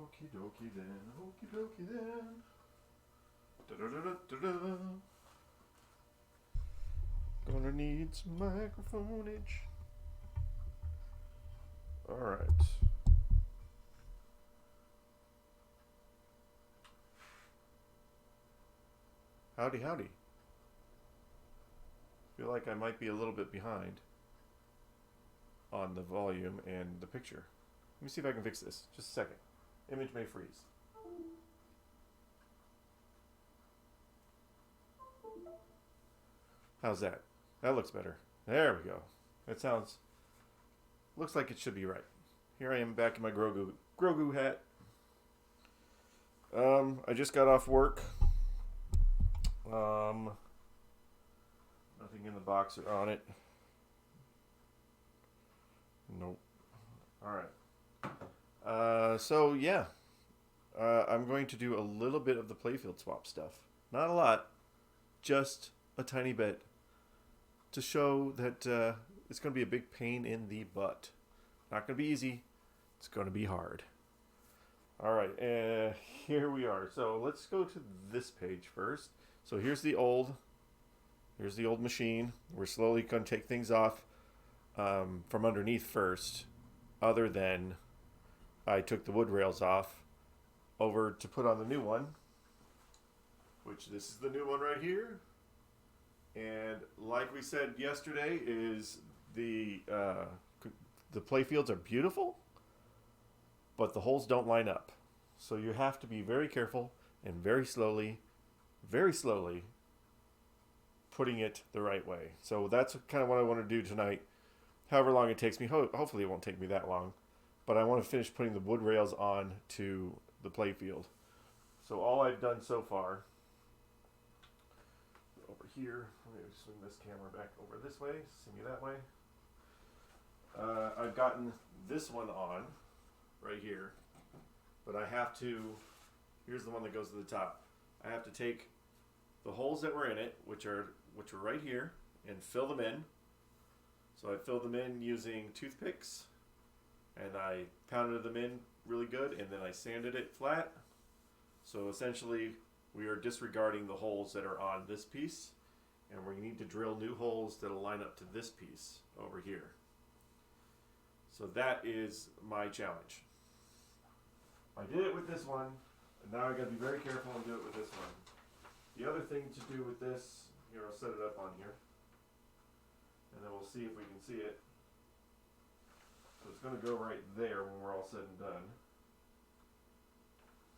Okie dokie then. Okie dokie then. Da-da-da-da-da-da. Gonna need some microphoneage. Alright. Howdy, howdy. Feel like I might be a little bit behind on the volume and the picture. Let me see if I can fix this. Just a second. Image may freeze. How's that? That looks better. There we go. That sounds... looks like it should be right. Here I am back in my Grogu hat. I just got off work. Nothing in the box or on it. Nope. Alright. So yeah. I'm going to do a little bit of the Playfield swap stuff. Not a lot. Just a tiny bit. To show that it's going to be a big pain in the butt. Not going to be easy. It's going to be hard. Alright. Here we are. So let's go to this page first. So here's the old machine. We're slowly going to take things off from underneath first, other than I took the wood rails off over to put on the new one, which this is the new one right here. And like we said yesterday, is the Playfields are beautiful, but the holes don't line up. So you have to be very careful and very slowly putting it the right way. So that's kind of what I want to do tonight. However long it takes me, hopefully it won't take me that long, but I want to finish putting the wood rails on to the Playfield. So all I've done so far, over here, let me swing this camera back over this way, see me that way. I've gotten this one on right here, but I have to, here's the one that goes to the top. I have to take the holes that were in it, which are right here, and fill them in. So I filled them in using toothpicks, and I pounded them in really good, and then I sanded it flat. So essentially, we are disregarding the holes that are on this piece, and we need to drill new holes that'll line up to this piece over here. So that is my challenge. I did it with this one, and now I gotta be very careful and do it with this one. The other thing to do with this, here I'll set it up on here, and then we'll see if we can see it. So it's gonna go right there when we're all said and done.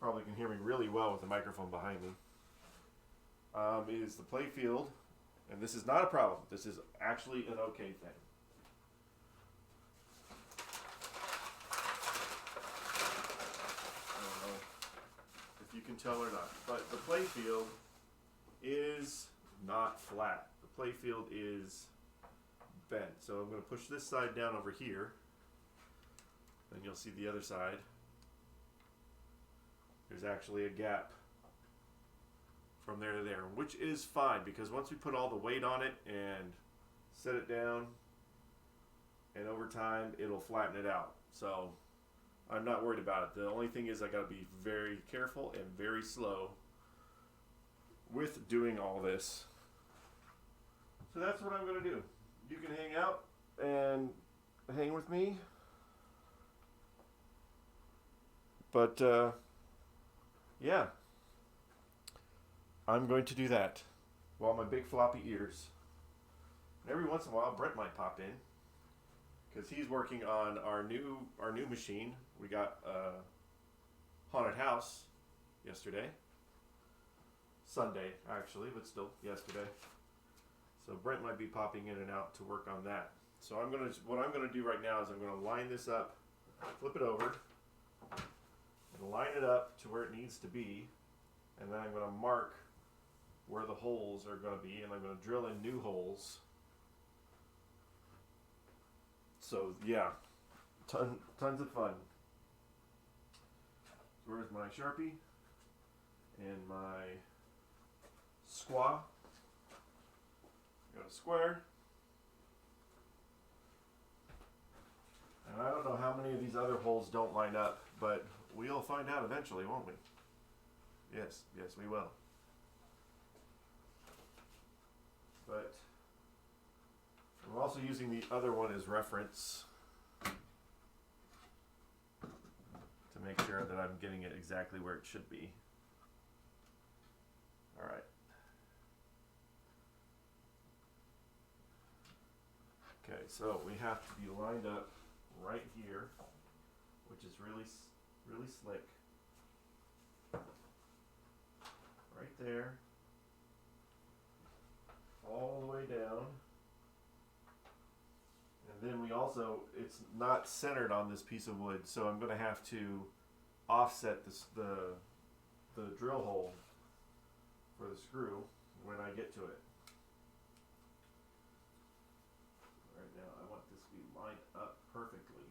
Probably can hear me really well with the microphone behind me. Is the Playfield, and this is not a problem. This is actually an okay thing. I don't know if you can tell or not, but the Playfield is not flat. The Playfield is bent. So I'm going to push this side down over here. Then you'll see the other side. There's actually a gap from there to there, which is fine because once we put all the weight on it and set it down, and over time it'll flatten it out. So I'm not worried about it. The only thing is I got to be very careful and very slow with doing all this. So that's what I'm going to do. You can hang out and hang with me. But yeah, I'm going to do that while my big floppy ears. And every once in a while Brent might pop in because he's working on our new machine. We got a haunted house yesterday, Sunday actually, but still yesterday. So Brent might be popping in and out to work on that. So what I'm gonna do right now is I'm gonna line this up, flip it over, and line it up to where it needs to be, and then I'm gonna mark where the holes are gonna be, and I'm gonna drill in new holes. So yeah, tons of fun. So where's my Sharpie and my squaw? Got a square. And I don't know how many of these other holes don't line up, but we'll find out eventually, won't we? Yes, we will. But I'm also using the other one as reference to make sure that I'm getting it exactly where it should be. All right. Okay, so we have to be lined up right here, which is really slick. Right there. All the way down. And then we also, it's not centered on this piece of wood, so I'm going to have to offset the drill hole for the screw when I get to it. Right now, I want this to be lined up perfectly.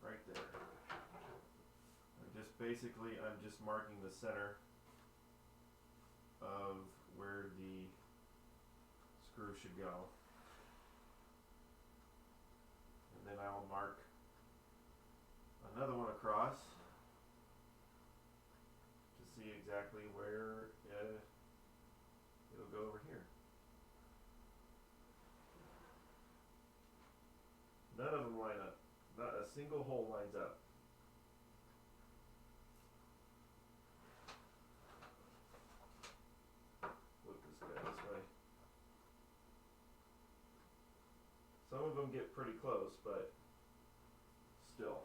Right there. I'm just marking the center of where the screw should go. And then I'll mark another one across to see exactly where it'll go over here. None of them line up. Not a single hole lines up. Flip this guy this way. Some of them get pretty close, but still,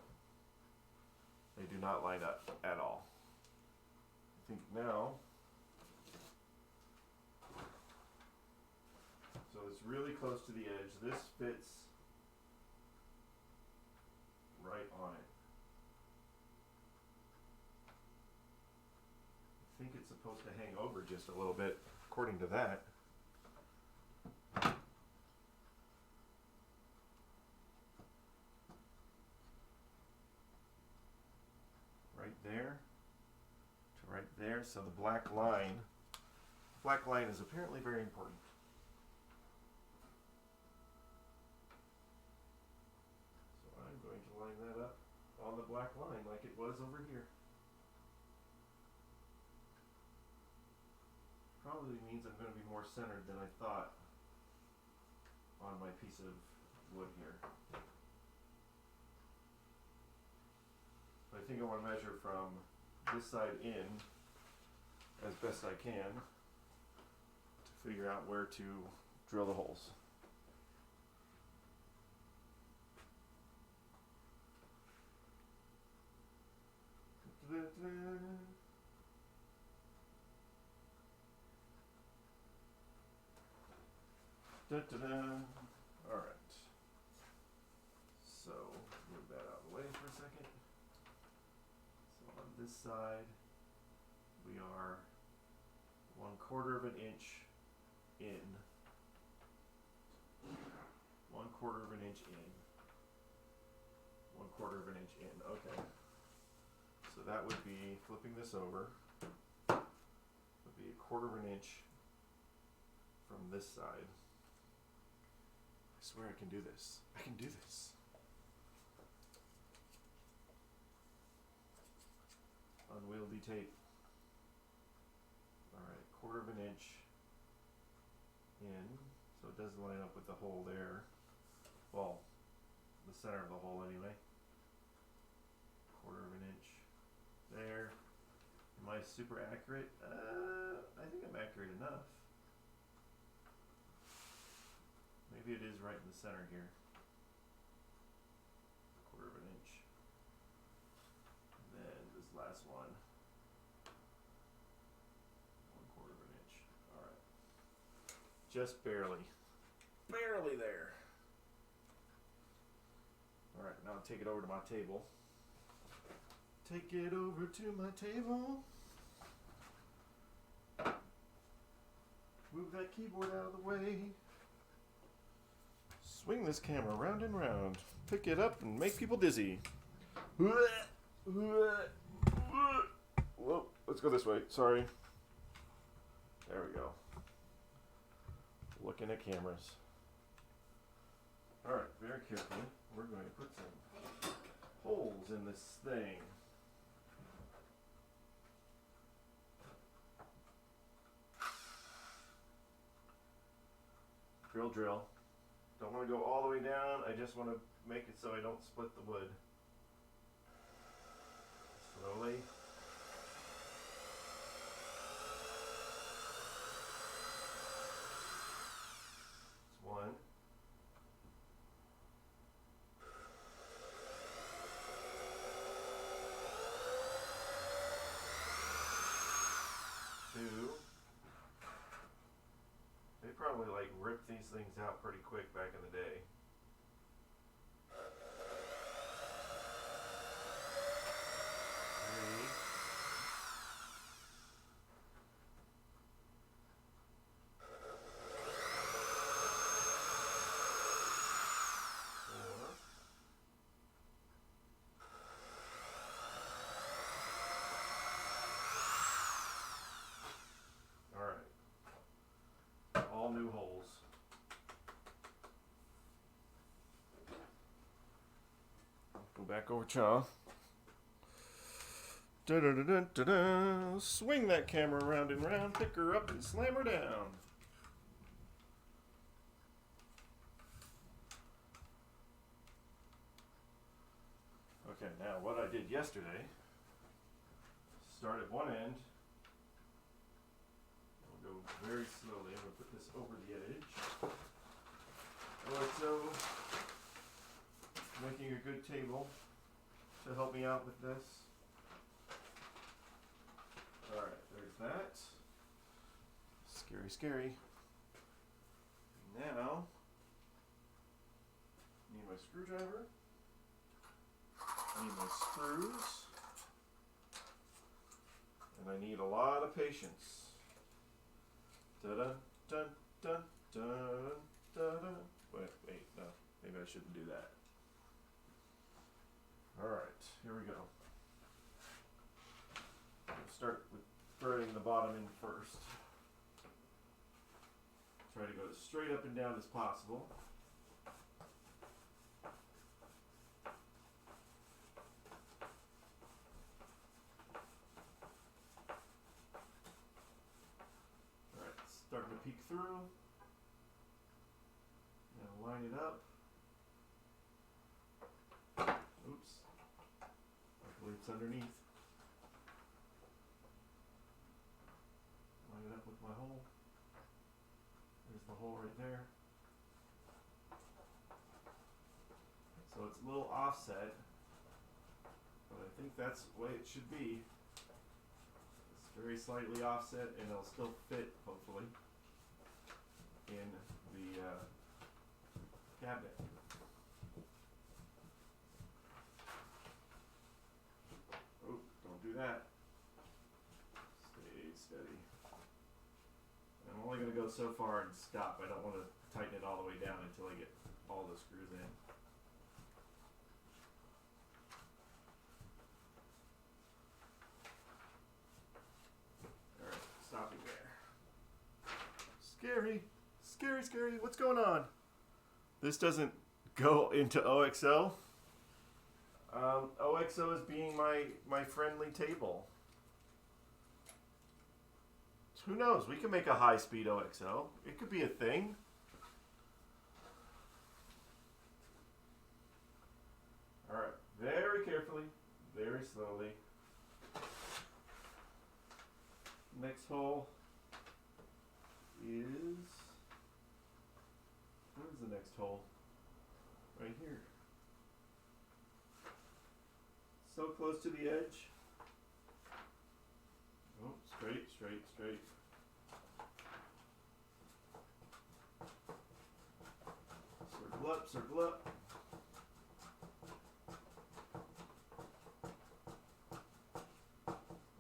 they do not line up at all. I think now, so it's really close to the edge. This fits right on it. I think it's supposed to hang over just a little bit, according to that. Right there to right there. So the black line is apparently very important. So I'm going to line that up on the black line like it was over here. Probably means I'm going to be more centered than I thought on my piece of wood here. I think I want to measure from this side in as best I can to figure out where to drill the holes. All right. So move that out of the way for a second. So on this side, we are 1/4 of an inch in. 1/4 of an inch in. 1/4 of an inch in. Okay. So that would be, flipping this over, would be 1/4 of an inch from this side. I swear I can do this. I can do this. Unwieldy tape. Alright, 1/4 of an inch in. So it does line up with the hole there. Well, the center of the hole anyway. 1/4 of an inch there. Am I super accurate? I think I'm accurate enough. Maybe it is right in the center here. just barely. Barely there. Alright, now take it over to my table. Take it over to my table. Move that keyboard out of the way. Swing this camera round and round. Pick it up and make people dizzy. Whoa, let's go this way. Sorry. There we go. Looking at cameras. Alright, very carefully. We're going to put some holes in this thing. Drill. Don't want to go all the way down. I just want to make it so I don't split the wood. Slowly. That's one. Two. They probably like ripped these things out pretty quick back in the day. Three. Four. All right. All new holes. Go back over Cha. Da-da-da-da-da-da. Swing that camera round and round, pick her up and slam her down. Okay, now what I did yesterday, start at one end. We'll go very slowly. I'm going to put this over the edge. So, making a good table to help me out with this. Alright, there's that. Scary, scary. Now, need my screwdriver. I need my screws. And I need a lot of patience. Da-dun, dun, dun, dun, dun. Wait, no. Maybe I shouldn't do that. Alright, here we go. We'll start with threading the bottom in first. Try to go as straight up and down as possible. Alright, starting to peek through. Now line it up. Oops. Luckily it's underneath. Line it up with my hole. There's the hole right there. So it's a little offset, but I think that's the way it should be. It's very slightly offset and it'll still fit, hopefully, in the cabinet. Oh, don't do that. Stay steady. I'm only going to go so far and stop. I don't want to tighten it all the way down until I get all the screws in. Alright, stopping there. Scary. Scary, scary. What's going on? This doesn't go into OXO. OXO is being my friendly table. Who knows? We can make a high-speed OXO. It could be a thing. All right, very carefully, very slowly. Next hole is, where's the next hole? Right here. So close to the edge. Oh, straight, straight, straight. Circle up, circle up.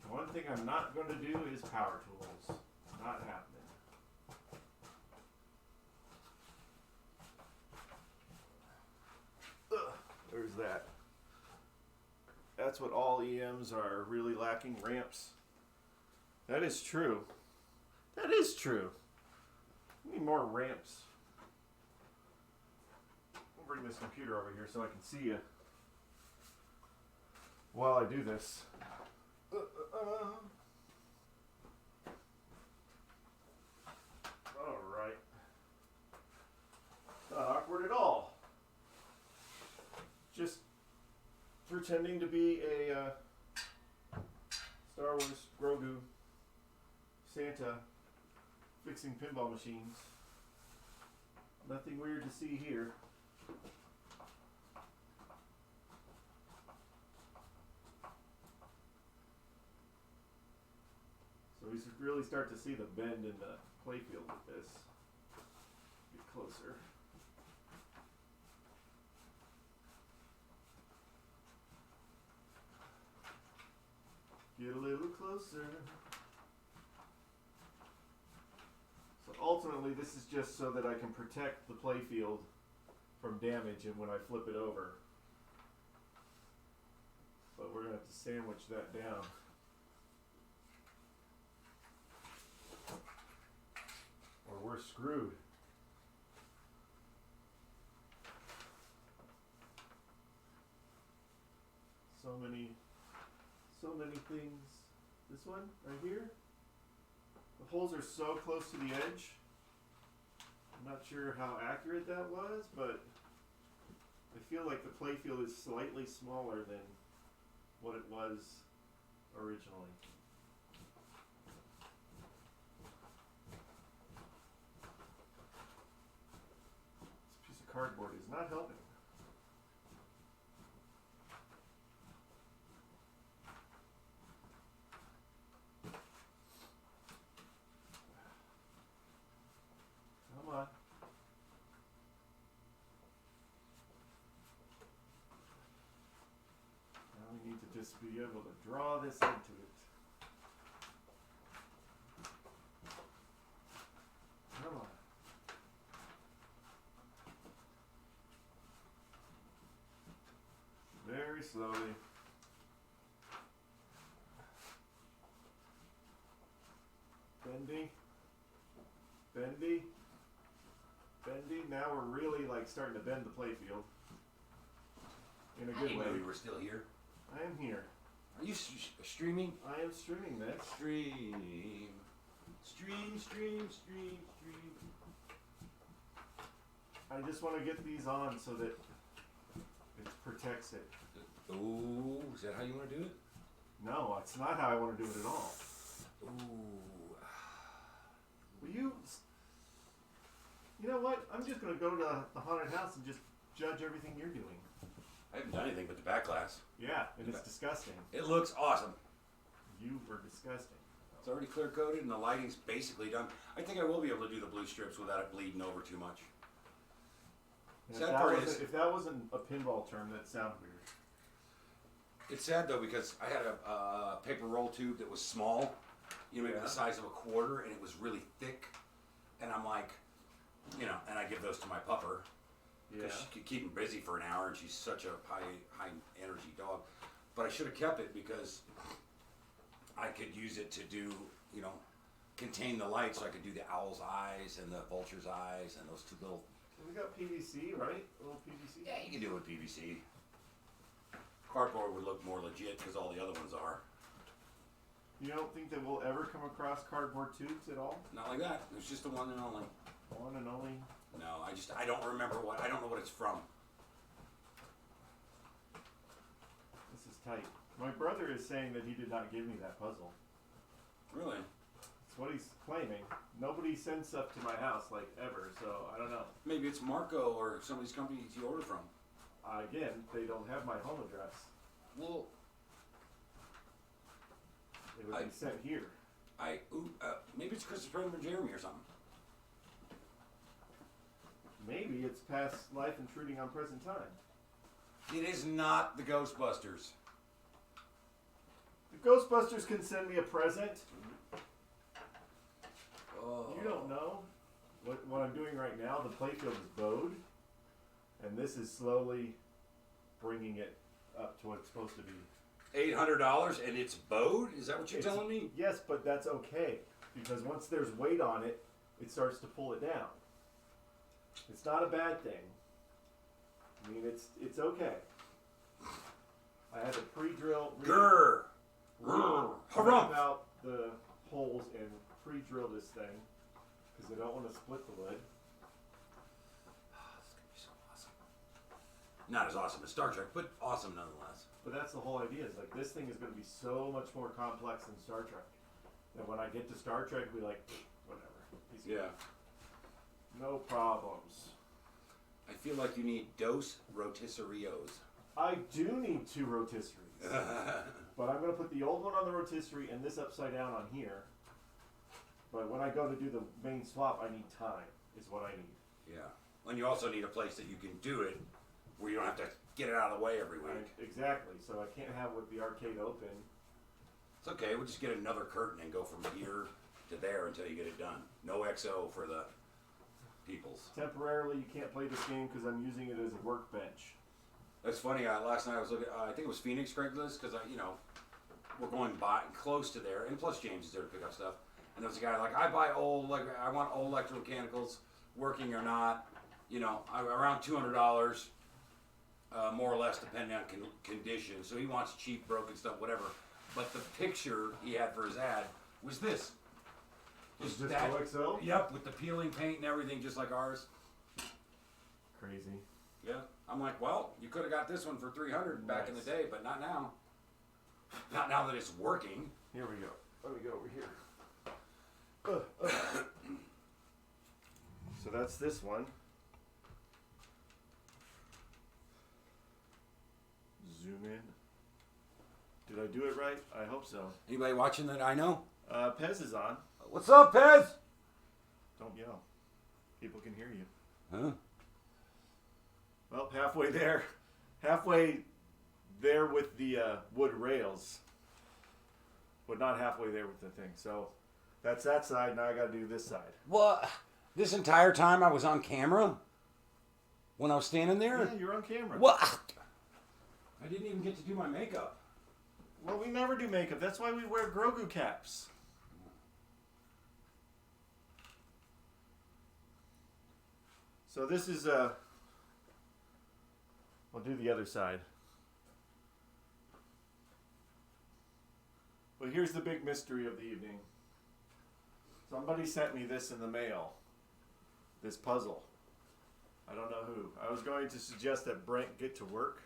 One thing I'm not going to do is power tools. Not happening. Ugh, there's that. That's what all EMs are really lacking, ramps. That is true. That is true. We need more ramps. I'll bring this computer over here so I can see you while I do this. Alright. Not awkward at all. Just pretending to be a Star Wars Grogu Santa fixing pinball machines. Nothing weird to see here. So we really start to see the bend in the playfield with this. Get closer. Get a little closer. So ultimately this is just so that I can protect the playfield from damage and when I flip it over. But we're going to have to sandwich that down. Or we're screwed. So many things. This one right here. The holes are so close to the edge. I'm not sure how accurate that was, but I feel like the playfield is slightly smaller than what it was originally. This piece of cardboard is not helping. Come on. Now we need to just be able to draw this into it. Come on. Very slowly. Bendy. Bendy. Bendy. Now we're really like starting to bend the playfield. In a good way. I didn't know you were still here. I am here. Are you streaming? I am streaming this. Stream. Stream. I just want to get these on so that it protects it. Oh, is that how you want to do it? No, it's not how I want to do it at all. Ooh. Will you know what? I'm just going to go to the haunted house and just judge everything you're doing. I haven't done anything but the back glass. Yeah, and it's disgusting. It looks awesome. You were disgusting. It's already clear coated and the lighting's basically done. I think I will be able to do the blue strips without it bleeding over too much. Sad part is, if that wasn't a pinball term, that'd sound weird. it's sad though because I had a paper roll tube that was small, you know, maybe the size of a quarter, and it was really thick. And I'm like, you know, and I give those to my pupper. Because she could keep him busy for an hour, and she's such a high energy dog. But I should have kept it because I could use it to do, you know, contain the light, so I could do the owl's eyes and the vulture's eyes and those two little. We got PVC, right? A little PVC. Yeah, you can do it with PVC. Cardboard would look more legit because all the other ones are. You don't think that we'll ever come across cardboard tubes at all? Not like that. It was just the one and only. One and only. No, I don't remember I don't know what it's from. This is tight. My brother is saying that he did not give me that puzzle. Really? That's what he's claiming. Nobody sends stuff to my house, like, ever, so I don't know. Maybe it's Marco or somebody's company you order from. Again, they don't have my home address. Well, It would be sent here. maybe it's Christopher and Jeremy or something. Maybe it's past life intruding on present time. It is not the Ghostbusters. The Ghostbusters can send me a present. Oh. You don't know what I'm doing right now. The playfield is bowed, and this is slowly bringing it up to what it's supposed to be. $800 and it's bowed? Is that what you're telling me? Yes, but that's okay because once there's weight on it, it starts to pull it down. It's not a bad thing. I mean, it's okay. I had to pre-drill. Grrr. Harumph out the holes and pre-drill this thing because I don't want to split the lid. This is gonna be so awesome. Not as awesome as Star Trek, but awesome nonetheless. But that's the whole idea. Is like this thing is going to be so much more complex than Star Trek. That when I get to Star Trek, we like whatever. Yeah. No problems. I feel like you need dos rotisserios. I do need 2 rotisseries. But I'm going to put the old one on the rotisserie and this upside down on here. But when I go to do the main swap, I need time, is what I need. Yeah. And you also need a place that you can do it where you don't have to get it out of the way every week. Exactly. So I can't have with the arcade open. It's okay. We'll just get another curtain and go from here to there until you get it done. No XO for the peoples. Temporarily, you can't play this game because I'm using it as a workbench. That's funny. Last night I was looking. I think it was Phoenix Craigslist because we're going by close to there, and plus James is there to pick up stuff. And there was a guy like, I buy old, like I want old electromechanicals, working or not. Around $200, more or less, depending on condition. So he wants cheap, broken stuff, whatever. But the picture he had for his ad was this. Just that, OXO? Yep, with the peeling paint and everything, just like ours. Crazy. Yeah, I'm like, well, you could have got this one for $300 back in the day, but not now. Not now that it's working. Here we go. Let me go over here. So that's this one. Zoom in. Did I do it right? I hope so. Anybody watching that I know? Pez is on. What's up, Pez? Don't yell. People can hear you. Huh? Well, halfway there. Halfway there with the wood rails. But not halfway there with the thing. So that's that side. Now I got to do this side. What? This entire time I was on camera? When I was standing there? Yeah, you're on camera. What? I didn't even get to do my makeup. Well, we never do makeup. That's why we wear Grogu caps. So this is I'll do the other side. But here's the big mystery of the evening. Somebody sent me this in the mail. This puzzle. I don't know who. I was going to suggest that Brent get to work.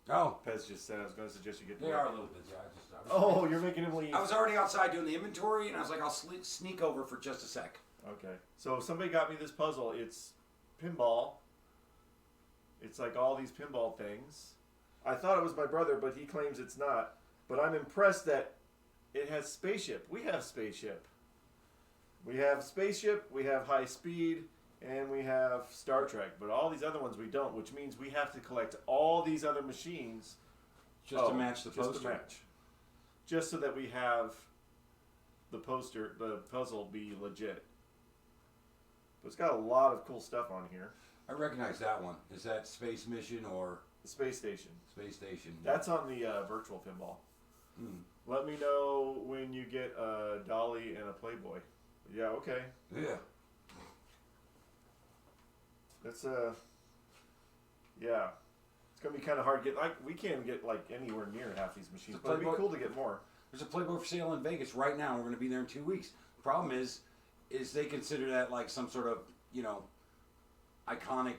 Oh. Pez just said I was going to suggest you get to They work. are a little busy. I was You're making him leave. I was already outside doing the inventory, and I was like, I'll sneak over for just a sec. Okay. So somebody got me this puzzle. It's pinball. It's like all these pinball things. I thought it was my brother, but he claims it's not. But I'm impressed that it has spaceship. We have spaceship. We have spaceship, we have high speed, and we have Star Trek. But all these other ones we don't, which means we have to collect all these other machines. Just to match the poster. Just to match. Just so that we have the poster, the puzzle be legit. But it's got a lot of cool stuff on here. I recognize that one. Is that Space Mission or... The Space Station. Space Station. That's on the virtual pinball. Hmm. Let me know when you get a Dolly and a Playboy. Yeah, okay. Yeah. That's yeah. It's gonna be kind of hard to get. Like we can't get like anywhere near half these machines, but it'd be cool to get more. There's a Playboy for sale in Vegas right now. We're going to be there in 2 weeks. The problem is they consider that like some sort of iconic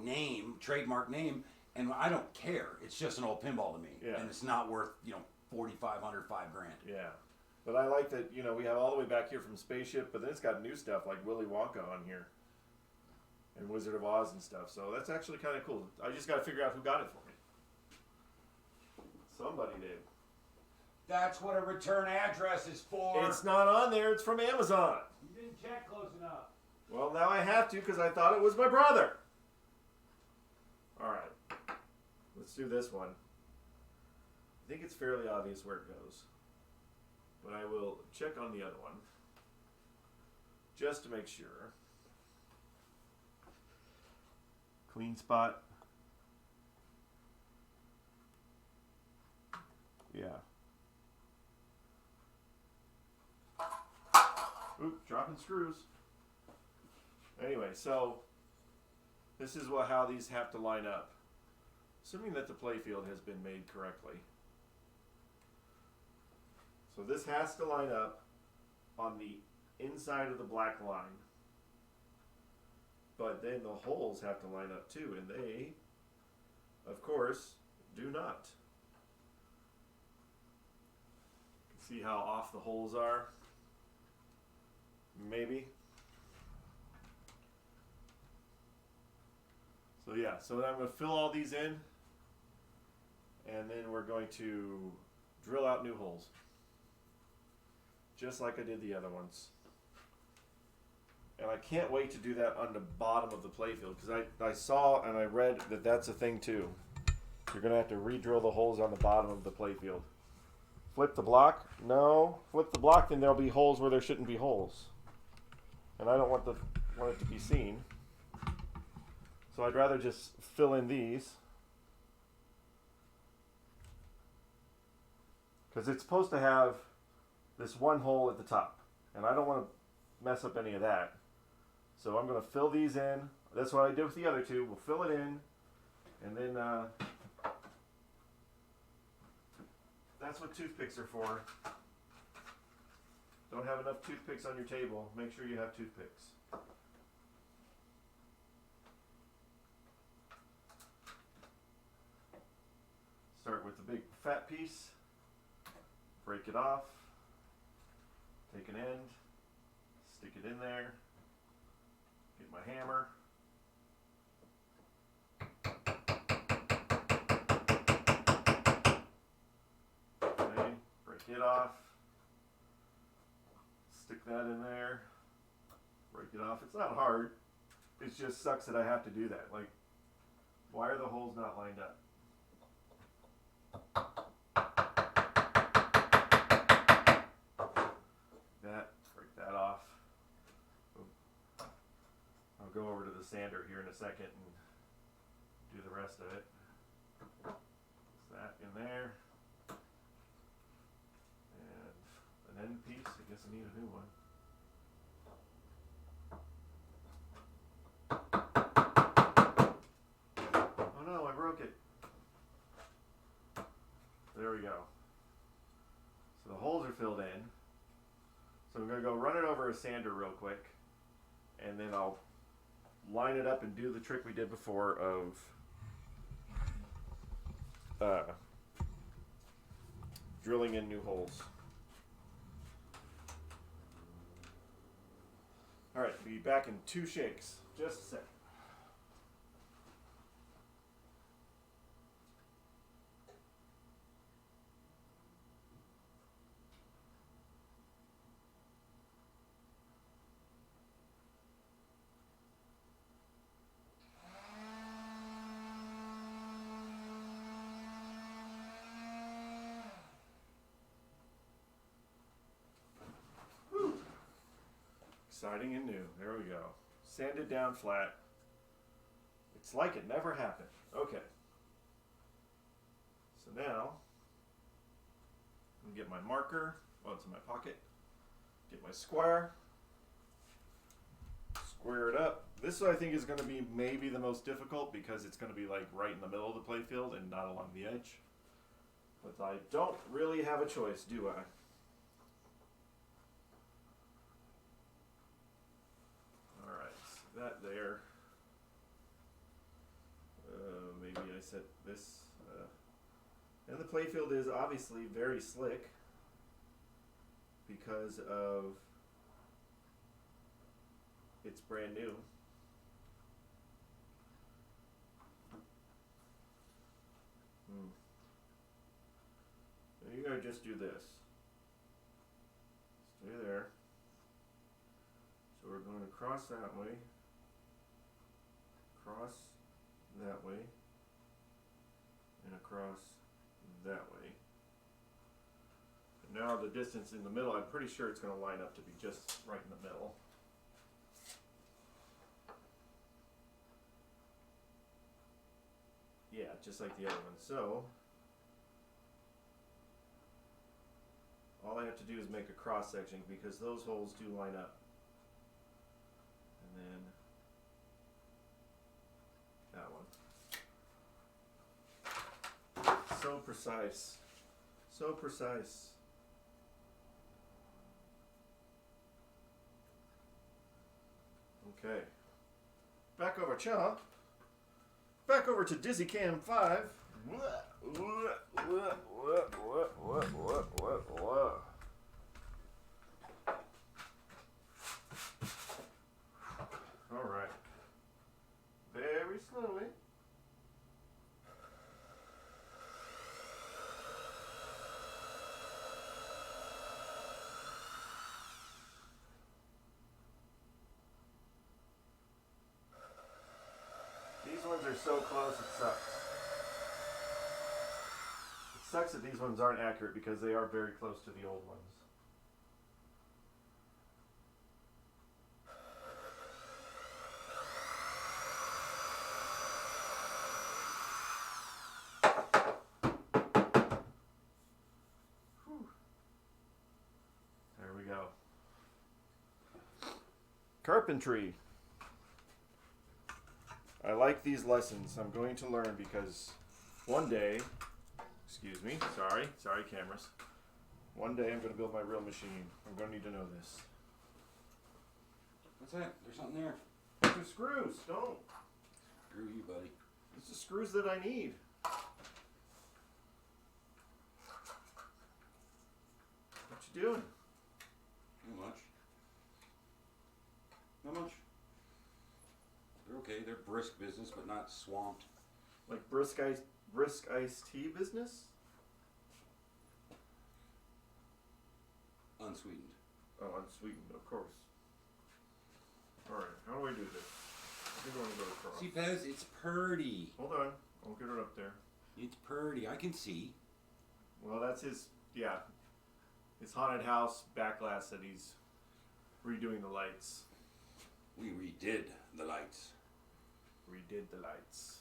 name, trademark name, and I don't care. It's just an old pinball to me, and it's not worth $4,500, $5,000. Yeah. But I like that, we have all the way back here from Spaceship, but then it's got new stuff like Willy Wonka on here. And Wizard of Oz and stuff. So that's actually kind of cool. I just got to figure out who got it for me. Somebody did. That's what a return address is for. It's not on there. It's from Amazon. You didn't check close enough. Well, now I have to because I thought it was my brother. All right. Let's do this one. I think it's fairly obvious where it goes. But I will check on the other one. Just to make sure. Clean spot. Yeah. Oop, dropping screws. Anyway, so this is how these have to line up. Assuming that the playfield has been made correctly. So this has to line up on the inside of the black line. But then the holes have to line up too, and they, of course, do not. See how off the holes are? Maybe. So yeah, so I'm going to fill all these in, and then we're going to drill out new holes. Just like I did the other ones. And I can't wait to do that on the bottom of the playfield, because I saw and I read that that's a thing too. You're going to have to re-drill the holes on the bottom of the playfield. Flip the block? No. Flip the block, then there'll be holes where there shouldn't be holes. And I don't want it to be seen. So I'd rather just fill in these. Because it's supposed to have this one hole at the top. And I don't want to mess up any of that. So I'm going to fill these in. That's what I did with the other two. We'll fill it in. And then that's what toothpicks are for. Don't have enough toothpicks on your table. Make sure you have toothpicks. Start with the big fat piece. Break it off. Take an end. Stick it in there. Get my hammer. Okay, break it off. Stick that in there. Break it off. It's not hard. It just sucks that I have to do that. Like, why are the holes not lined up? Break that off. I'll go over to the sander here in a second and do the rest of it. Put that in there. And an end piece. I guess I need a new one. Oh no, I broke it. There we go. So the holes are filled in. So I'm going to go run it over a sander real quick, and then I'll line it up and do the trick we did before of drilling in new holes. Alright, be back in 2 shakes. Just a sec. Exciting and new. There we go. Sanded down flat. It's like it never happened. Okay. So now, I'm going to get my marker. Oh, it's in my pocket. Get my square. Square it up. This I think is going to be maybe the most difficult because it's going to be like right in the middle of the playfield and not along the edge. But I don't really have a choice, do I? That there. Maybe I set this. And the playfield is obviously very slick because of it's brand new. You're going to just do this. Stay there. So we're going to cross that way, cross that way, and across that way. And now the distance in the middle, I'm pretty sure it's going to line up to be just right in the middle. Yeah, just like the other one. So, all I have to do is make a cross section because those holes do line up. And then that one. So precise. So precise. Okay. Back over, Chomp. Back over to Dizzy Cam 5. All right. Very slowly. These ones are so close, it sucks. It sucks that these ones aren't accurate because they are very close to the old ones. Whew. There we go. Carpentry. I like these lessons. I'm going to learn because one day, excuse me, sorry cameras. One day I'm going to build my real machine. I'm going to need to know this. What's that? There's something there. These are screws. Don't. Screw you, buddy. It's the screws that I need. What you doing? Not much. Not much. They're okay. They're brisk business, but not swamped. Like brisk iced tea business? Unsweetened. Oh, unsweetened, of course. Alright, how do I do this? I think I want to go across. See, Pez, it's purdy. Hold on. I'll get it up there. It's purdy. I can see. Well, that's his haunted house back glass that he's redoing the lights. We redid the lights. Redid the lights.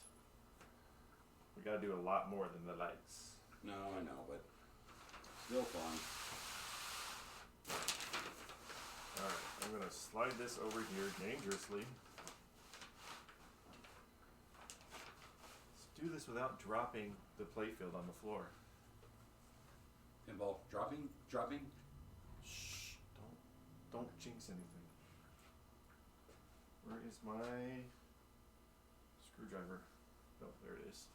We gotta do a lot more than the lights. No, I know, but still fun. Alright, I'm gonna slide this over here dangerously. Let's do this without dropping the playfield on the floor. Pinball dropping. Shh, don't jinx anything. Where is my screwdriver? Oh, there it is.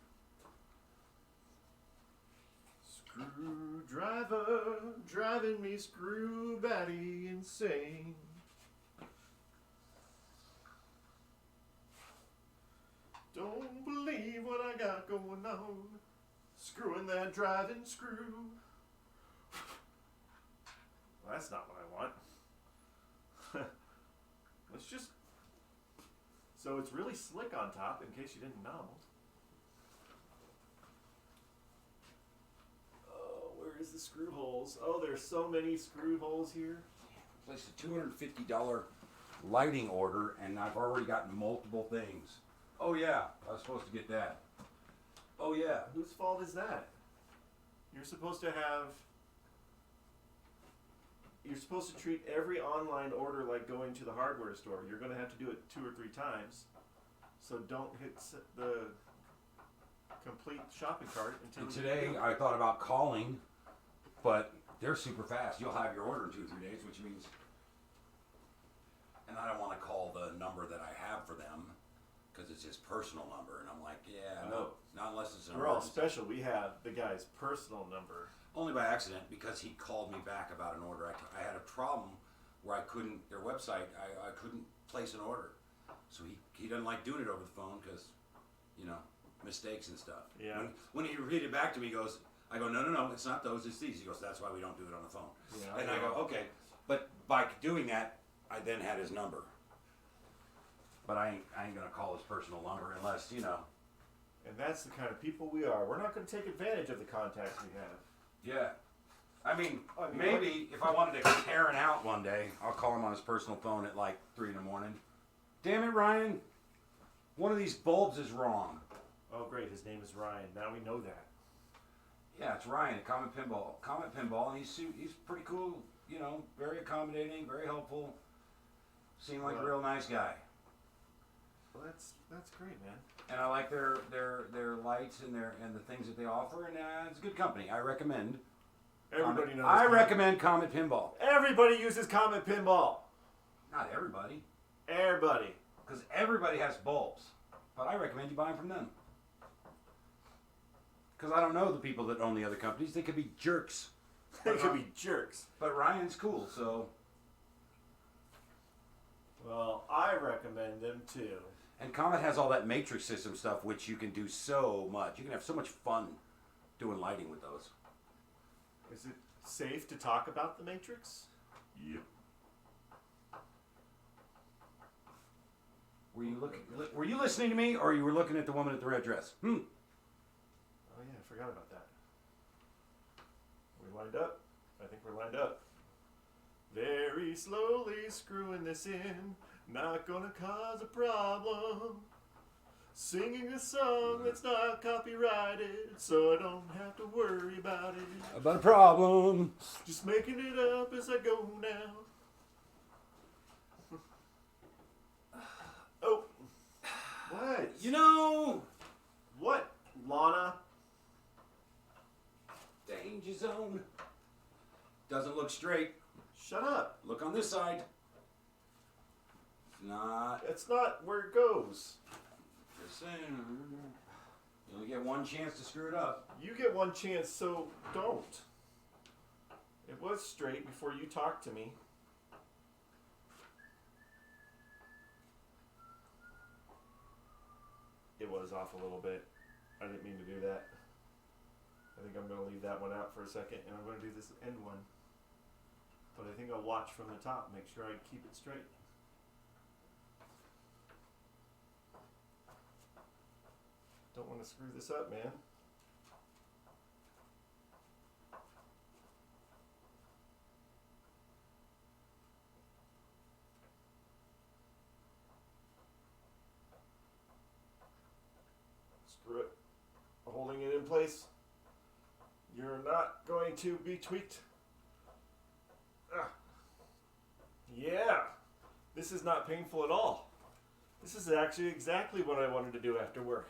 Screwdriver, driving me screw batty insane. Don't believe what I got going on. Screwing that driving screw. Well, that's not what I want. Let's just... So it's really slick on top, in case you didn't know. Oh, where is the screw holes? Oh, there's so many screw holes here. Placed a $250 lighting order, and I've already gotten multiple things. Oh yeah, I was supposed to get that. Oh yeah. Whose fault is that? You're supposed to have... You're supposed to treat every online order like going to the hardware store. You're going to have to do it 2 or 3 times. So don't hit the complete shopping cart until... And today I thought about calling, but they're super fast. You'll have your order in 2 or 3 days, which means... And I don't want to call the number that I have for them, because it's his personal number. And I'm like, yeah, no, not unless it's an We're all emergency. special. We have the guy's personal number. Only by accident, because he called me back about an order. I had a problem where I couldn't, their website, I couldn't place an order. So he doesn't like doing it over the phone because, you know, mistakes and stuff. Yeah. When he repeated back to me, he goes, I go, no, it's not those, it's these. He goes, that's why we don't do it on the phone. Yeah, And I go, okay. But by doing that, I then had his number. But I ain't gonna call his personal number unless, you know. And that's the kind of people we are. We're not going to take advantage of the contacts we have. Yeah. I mean, maybe if I wanted to Karen out one day, I'll call him on his personal phone at like 3 in the morning. Damn it, Ryan. One of these bulbs is wrong. Oh, great. His name is Ryan. Now we know that. Yeah, it's Ryan at Comet Pinball, and he's pretty cool, you know, very accommodating, very helpful. Seemed like a real nice guy. Well, that's great, man. And I like their lights and the things that they offer, and it's good company. I recommend. Everybody knows. I recommend Comet Pinball. Everybody uses Comet Pinball. Not everybody. Everybody. Because everybody has bulbs, but I recommend you buy them from them. Because I don't know the people that own the other companies. They could be jerks. They could be jerks. But Ryan's cool, so. Well, I recommend them too. And Comet has all that matrix system stuff, which you can do so much. You can have so much fun doing lighting with those. Is it safe to talk about the Matrix? Yep. Were you listening to me, or you were looking at the woman at the red dress? Oh yeah, I forgot about that. We lined up? I think we're lined up. Very slowly screwing this in. Not gonna cause a problem. Singing a song that's not copyrighted, so I don't have to worry about it. About a problem. Just making it up as I go now. Oh. What? You know. What, Lana? Danger zone. Doesn't look straight. Shut up. Look on this side. Not. It's not where it goes. Just saying. You only get one chance to screw it up. You get one chance, so don't. It was straight before you talked to me. It was off a little bit. I didn't mean to do that. I think I'm going to leave that one out for a second, and I'm going to do this end one. But I think I'll watch from the top, make sure I keep it straight. Don't want to screw this up, man. Screw it. Holding it in place. You're not going to be tweaked. Ah. Yeah. This is not painful at all. This is actually exactly what I wanted to do after work.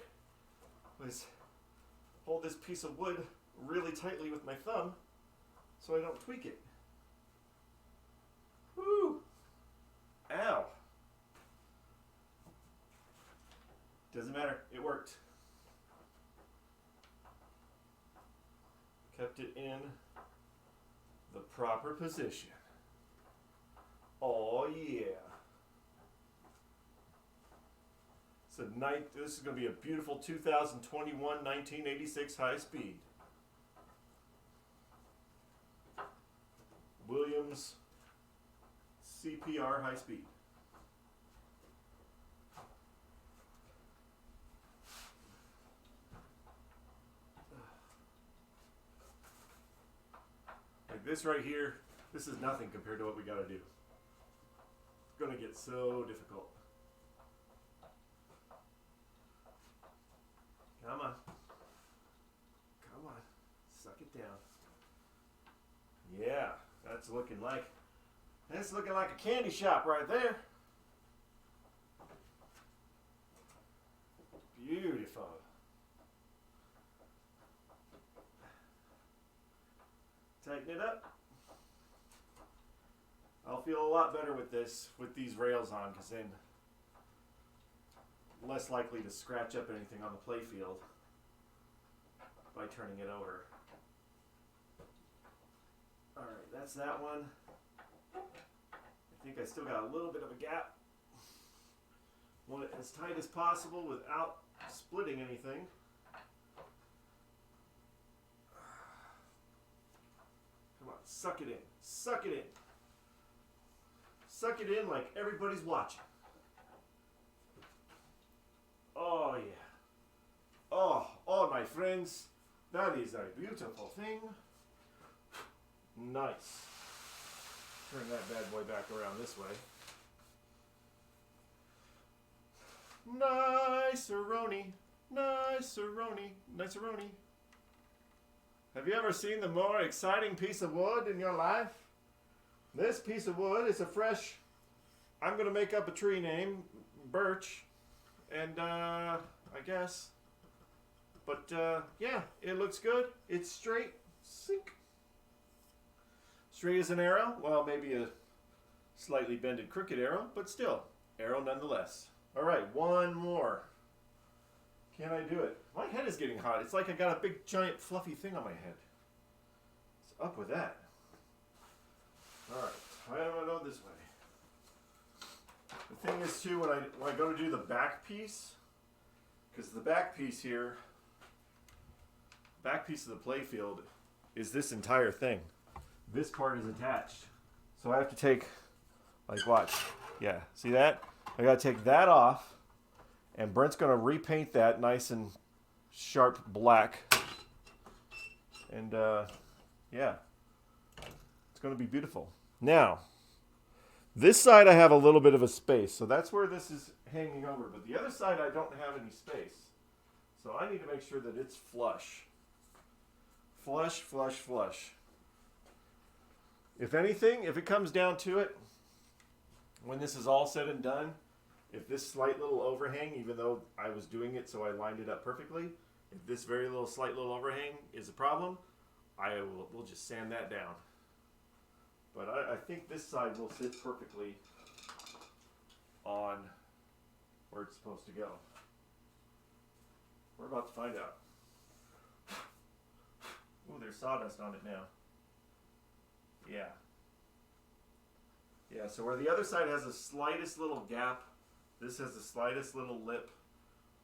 Was hold this piece of wood really tightly with my thumb so I don't tweak it. Woo! Ow. Doesn't matter. It worked. Kept it in the proper position. Oh yeah. So this is going to be a beautiful 2021 1986 high speed. Williams CPR high speed. Like this right here, this is nothing compared to what we got to do. It's going to get so difficult. Come on. Come on. Suck it down. Yeah, that's looking like a candy shop right there. Beautiful. Tighten it up. I'll feel a lot better with these rails on, because then less likely to scratch up anything on the playfield by turning it over. Alright, that's that one. I think I still got a little bit of a gap. Want it as tight as possible without splitting anything. Come on, suck it in. Suck it in. Suck it in like everybody's watching. Oh, yeah. Oh, my friends. That is a beautiful thing. Nice. Turn that bad boy back around this way. Nice-a-roni. Nice-a-roni. Nice-a-roni. Have you ever seen the more exciting piece of wood in your life? This piece of wood is a fresh, I'm going to make up a tree name, birch, and I guess, but yeah, it looks good. It's straight, sink. Straight as an arrow, well, maybe a slightly bended crooked arrow, but still, arrow nonetheless. All right, one more. Can I do it? My head is getting hot. It's like I got a big, giant, fluffy thing on my head. What's up with that? All right, I don't know this way. The thing is, too, when I go to do the back piece, because the back piece here, back piece of the playfield is this entire thing. This part is attached. So I have to take, like, watch. Yeah, see that? I got to take that off. And Brent's going to repaint that nice and sharp black. And, yeah. It's going to be beautiful. Now, this side I have a little bit of a space. So that's where this is hanging over. But the other side I don't have any space. So I need to make sure that it's flush. Flush, flush, flush. If anything, if it comes down to it, when this is all said and done, if this slight little overhang, even though I was doing it so I lined it up perfectly, if this very little slight little overhang is a problem, we'll just sand that down. But I think this side will sit perfectly on where it's supposed to go. We're about to find out. Ooh, there's sawdust on it now. Yeah. Yeah, so where the other side has the slightest little gap, this has the slightest little lip.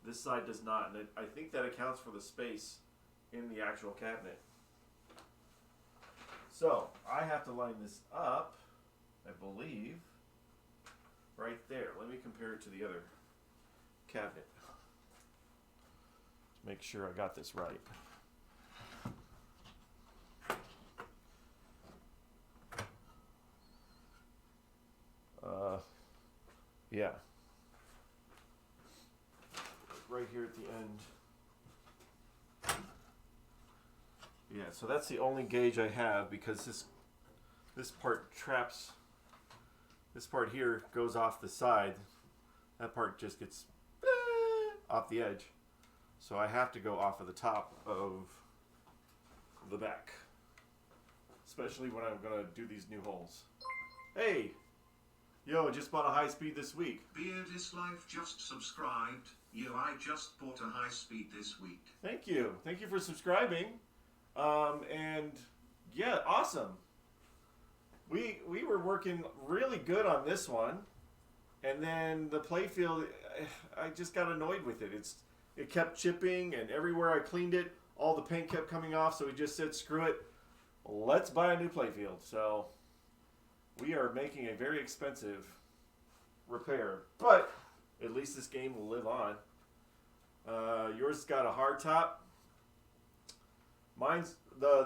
This side does not, and I think that accounts for the space in the actual cabinet. So, I have to line this up, I believe, right there. Let me compare it to the other cabinet. Make sure I got this right. Yeah. Right here at the end. Yeah, so that's the only gauge I have because this part traps, this part here goes off the side. That part just gets off the edge. So I have to go off of the top of the back. Especially when I'm going to do these new holes. Hey! Yo, just bought a high speed this week. Beard is Life just subscribed. Yo, I just bought a high speed this week. Thank you. Thank you for subscribing. And yeah, awesome. We were working really good on this one. And then the Playfield, I just got annoyed with it. It kept chipping, and everywhere I cleaned it, all the paint kept coming off, so we just said, screw it. Let's buy a new Playfield. So we are making a very expensive repair, but at least this game will live on. Yours has got a hard top.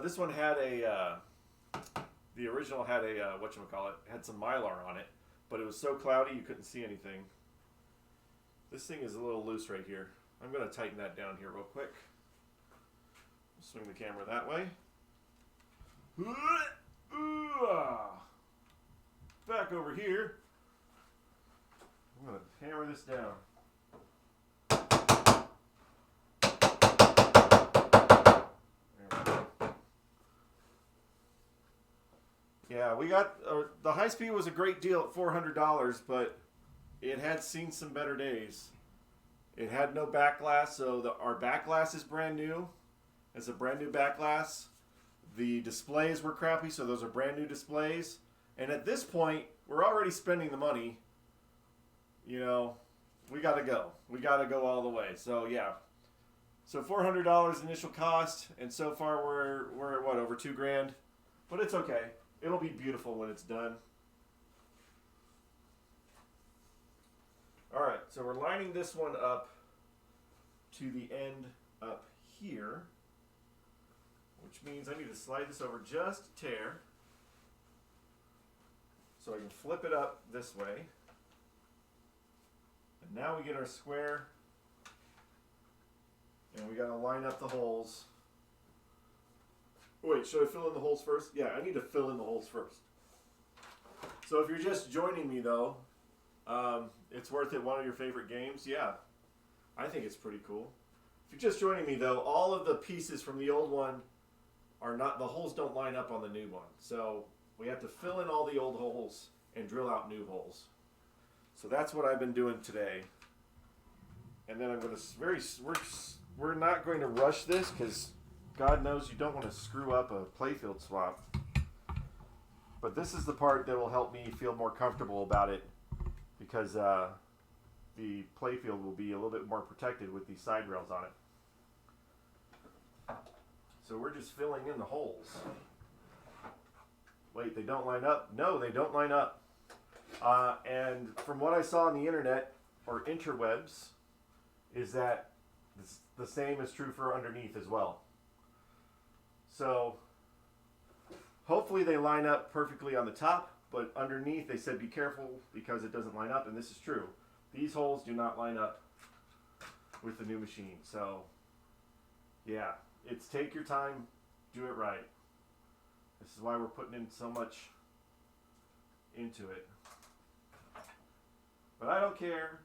This one had the original had a, whatchamacallit, had some Mylar on it, but it was so cloudy you couldn't see anything. This thing is a little loose right here. I'm going to tighten that down here real quick. Swing the camera that way. Back over here. I'm going to hammer this down. Yeah, we got the high speed was a great deal at $400, but it had seen some better days. It had no back glass, so our back glass is brand new. It's a brand new back glass. The displays were crappy, so those are brand new displays. And at this point, we're already spending the money. You know, we got to go. We got to go all the way. So yeah. So $400 initial cost, and so far we're at what, over $2,000? But it's okay. It'll be beautiful when it's done. All right, so we're lining this one up to the end up here, which means I need to slide this over just a tear so I can flip it up this way. And now we get our square, and we got to line up the holes. Wait, should I fill in the holes first? Yeah, I need to fill in the holes first. So if you're just joining me though, it's Worth It, one of your favorite games? Yeah, I think it's pretty cool. If you're just joining me though, all of the pieces from the old one are not, the holes don't line up on the new one. So we have to fill in all the old holes and drill out new holes. So that's what I've been doing today. And then I'm going to, we're not going to rush this because God knows you don't want to screw up a Playfield swap. But this is the part that will help me feel more comfortable about it, because the Playfield will be a little bit more protected with these side rails on it. So we're just filling in the holes. Wait, they don't line up? No, they don't line up. And from what I saw on the internet, or interwebs, is that the same is true for underneath as well. So hopefully they line up perfectly on the top, but underneath they said be careful because it doesn't line up, and this is true. These holes do not line up with the new machine. So yeah, it's take your time, do it right. This is why we're putting in so much into it. But I don't care.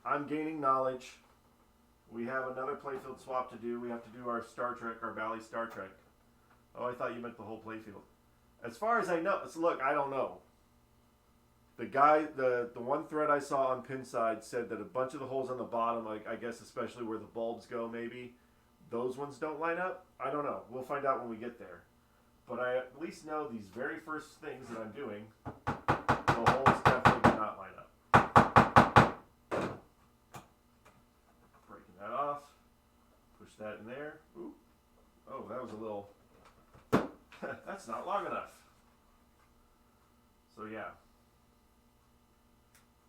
I'm gaining knowledge. We have another Playfield swap to do. We have to do our Star Trek, our Bally Star Trek. Oh, I thought you meant the whole Playfield. As far as I know, so look, I don't know. The guy, the one thread I saw on Pinside said that a bunch of the holes on the bottom, I guess especially where the bulbs go maybe, those ones don't line up. I don't know. We'll find out when we get there. But I at least know these very first things that I'm doing, the holes definitely do not line up. Breaking that off. Push that in there. Ooh. Oh, that was a little... That's not long enough. So yeah.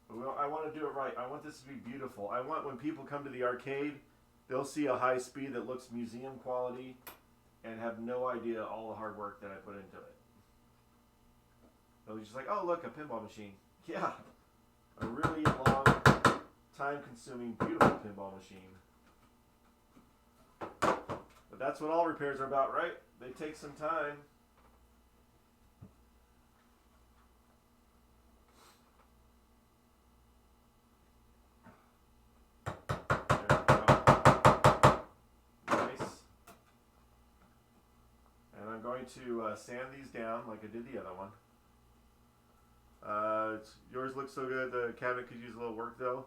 Well, I want to do it right. I want this to be beautiful. I want when people come to the arcade, they'll see a high speed that looks museum quality and have no idea all the hard work that I put into it. They'll be just like, oh look, a pinball machine. Yeah, a really long, time-consuming, beautiful pinball machine. But that's what all repairs are about, right? They take some time. Going to sand these down like I did the other one. Yours looks so good. The cabinet could use a little work though.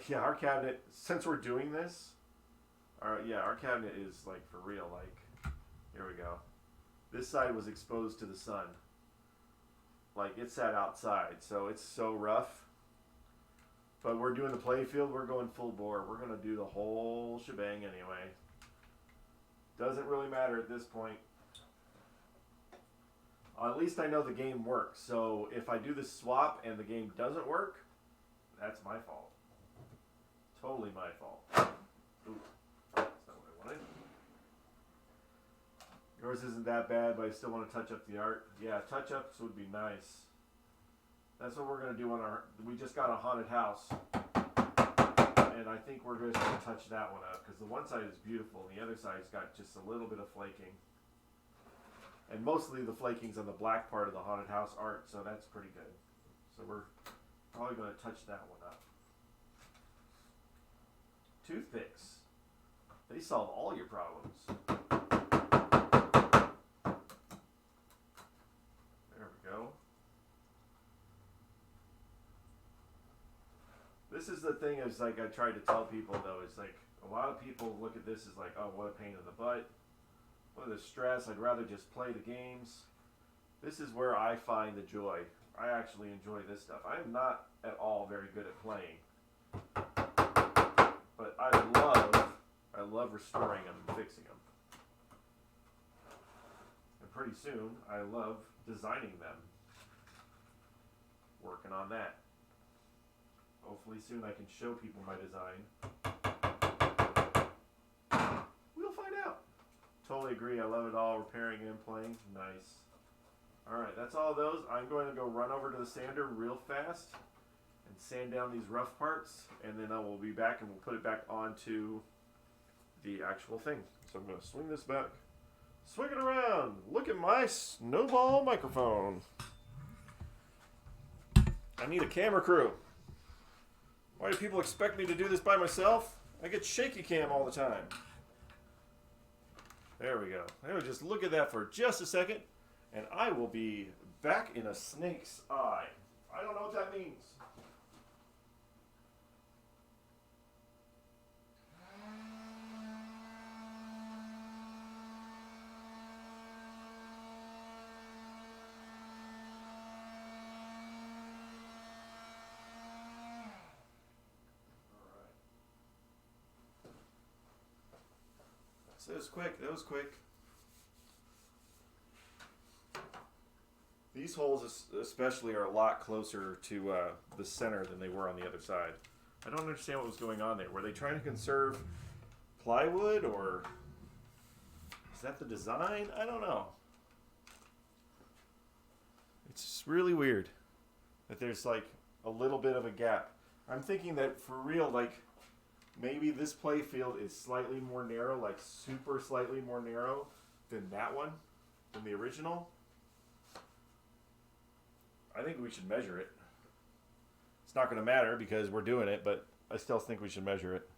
Yeah, our cabinet, since we're doing this, our cabinet is like for real. Like, here we go. This side was exposed to the sun. Like it sat outside, so it's so rough. But we're doing the Playfield. We're going full bore. We're gonna do the whole shebang anyway. Doesn't really matter at this point. At least I know the game works. So if I do the swap and the game doesn't work, that's my fault. Totally my fault. Ooh, that's not what I wanted. Yours isn't that bad, but I still want to touch up the art. Yeah, touch-ups would be nice. That's what we're going to do on our... We just got a haunted house. And I think we're just going to touch that one up. Because the one side is beautiful, and the other side's got just a little bit of flaking. And mostly the flaking's on the black part of the haunted house art, so that's pretty good. So we're probably going to touch that one up. Toothpicks. They solve all your problems. There we go. This is the thing is like I try to tell people though, is like a lot of people look at this as like, oh, what a pain in the butt. What a stress, I'd rather just play the games. This is where I find the joy. I actually enjoy this stuff. I'm not at all very good at playing. But I love restoring them and fixing them. And pretty soon, I love designing them. Working on that. Hopefully soon I can show people my design. We'll find out. Totally agree. I love it all. Repairing and playing. Nice. Alright, that's all of those. I'm going to go run over to the sander real fast and sand down these rough parts, and then I will be back and we'll put it back onto the actual thing. So I'm going to swing this back. Swing it around. Look at my snowball microphone. I need a camera crew. Why do people expect me to do this by myself? I get shaky cam all the time. There we go. There, just look at that for just a second, and I will be back in a snake's eye. I don't know what that means. That was quick. That was quick. These holes especially are a lot closer to the center than they were on the other side. I don't understand what was going on there. Were they trying to conserve plywood, or is that the design? I don't know. It's just really weird that there's like a little bit of a gap. I'm thinking that for real, like, maybe this playfield is slightly more narrow, like super slightly more narrow than that one, than the original. I think we should measure it. It's not going to matter because we're doing it, but I still think we should measure it.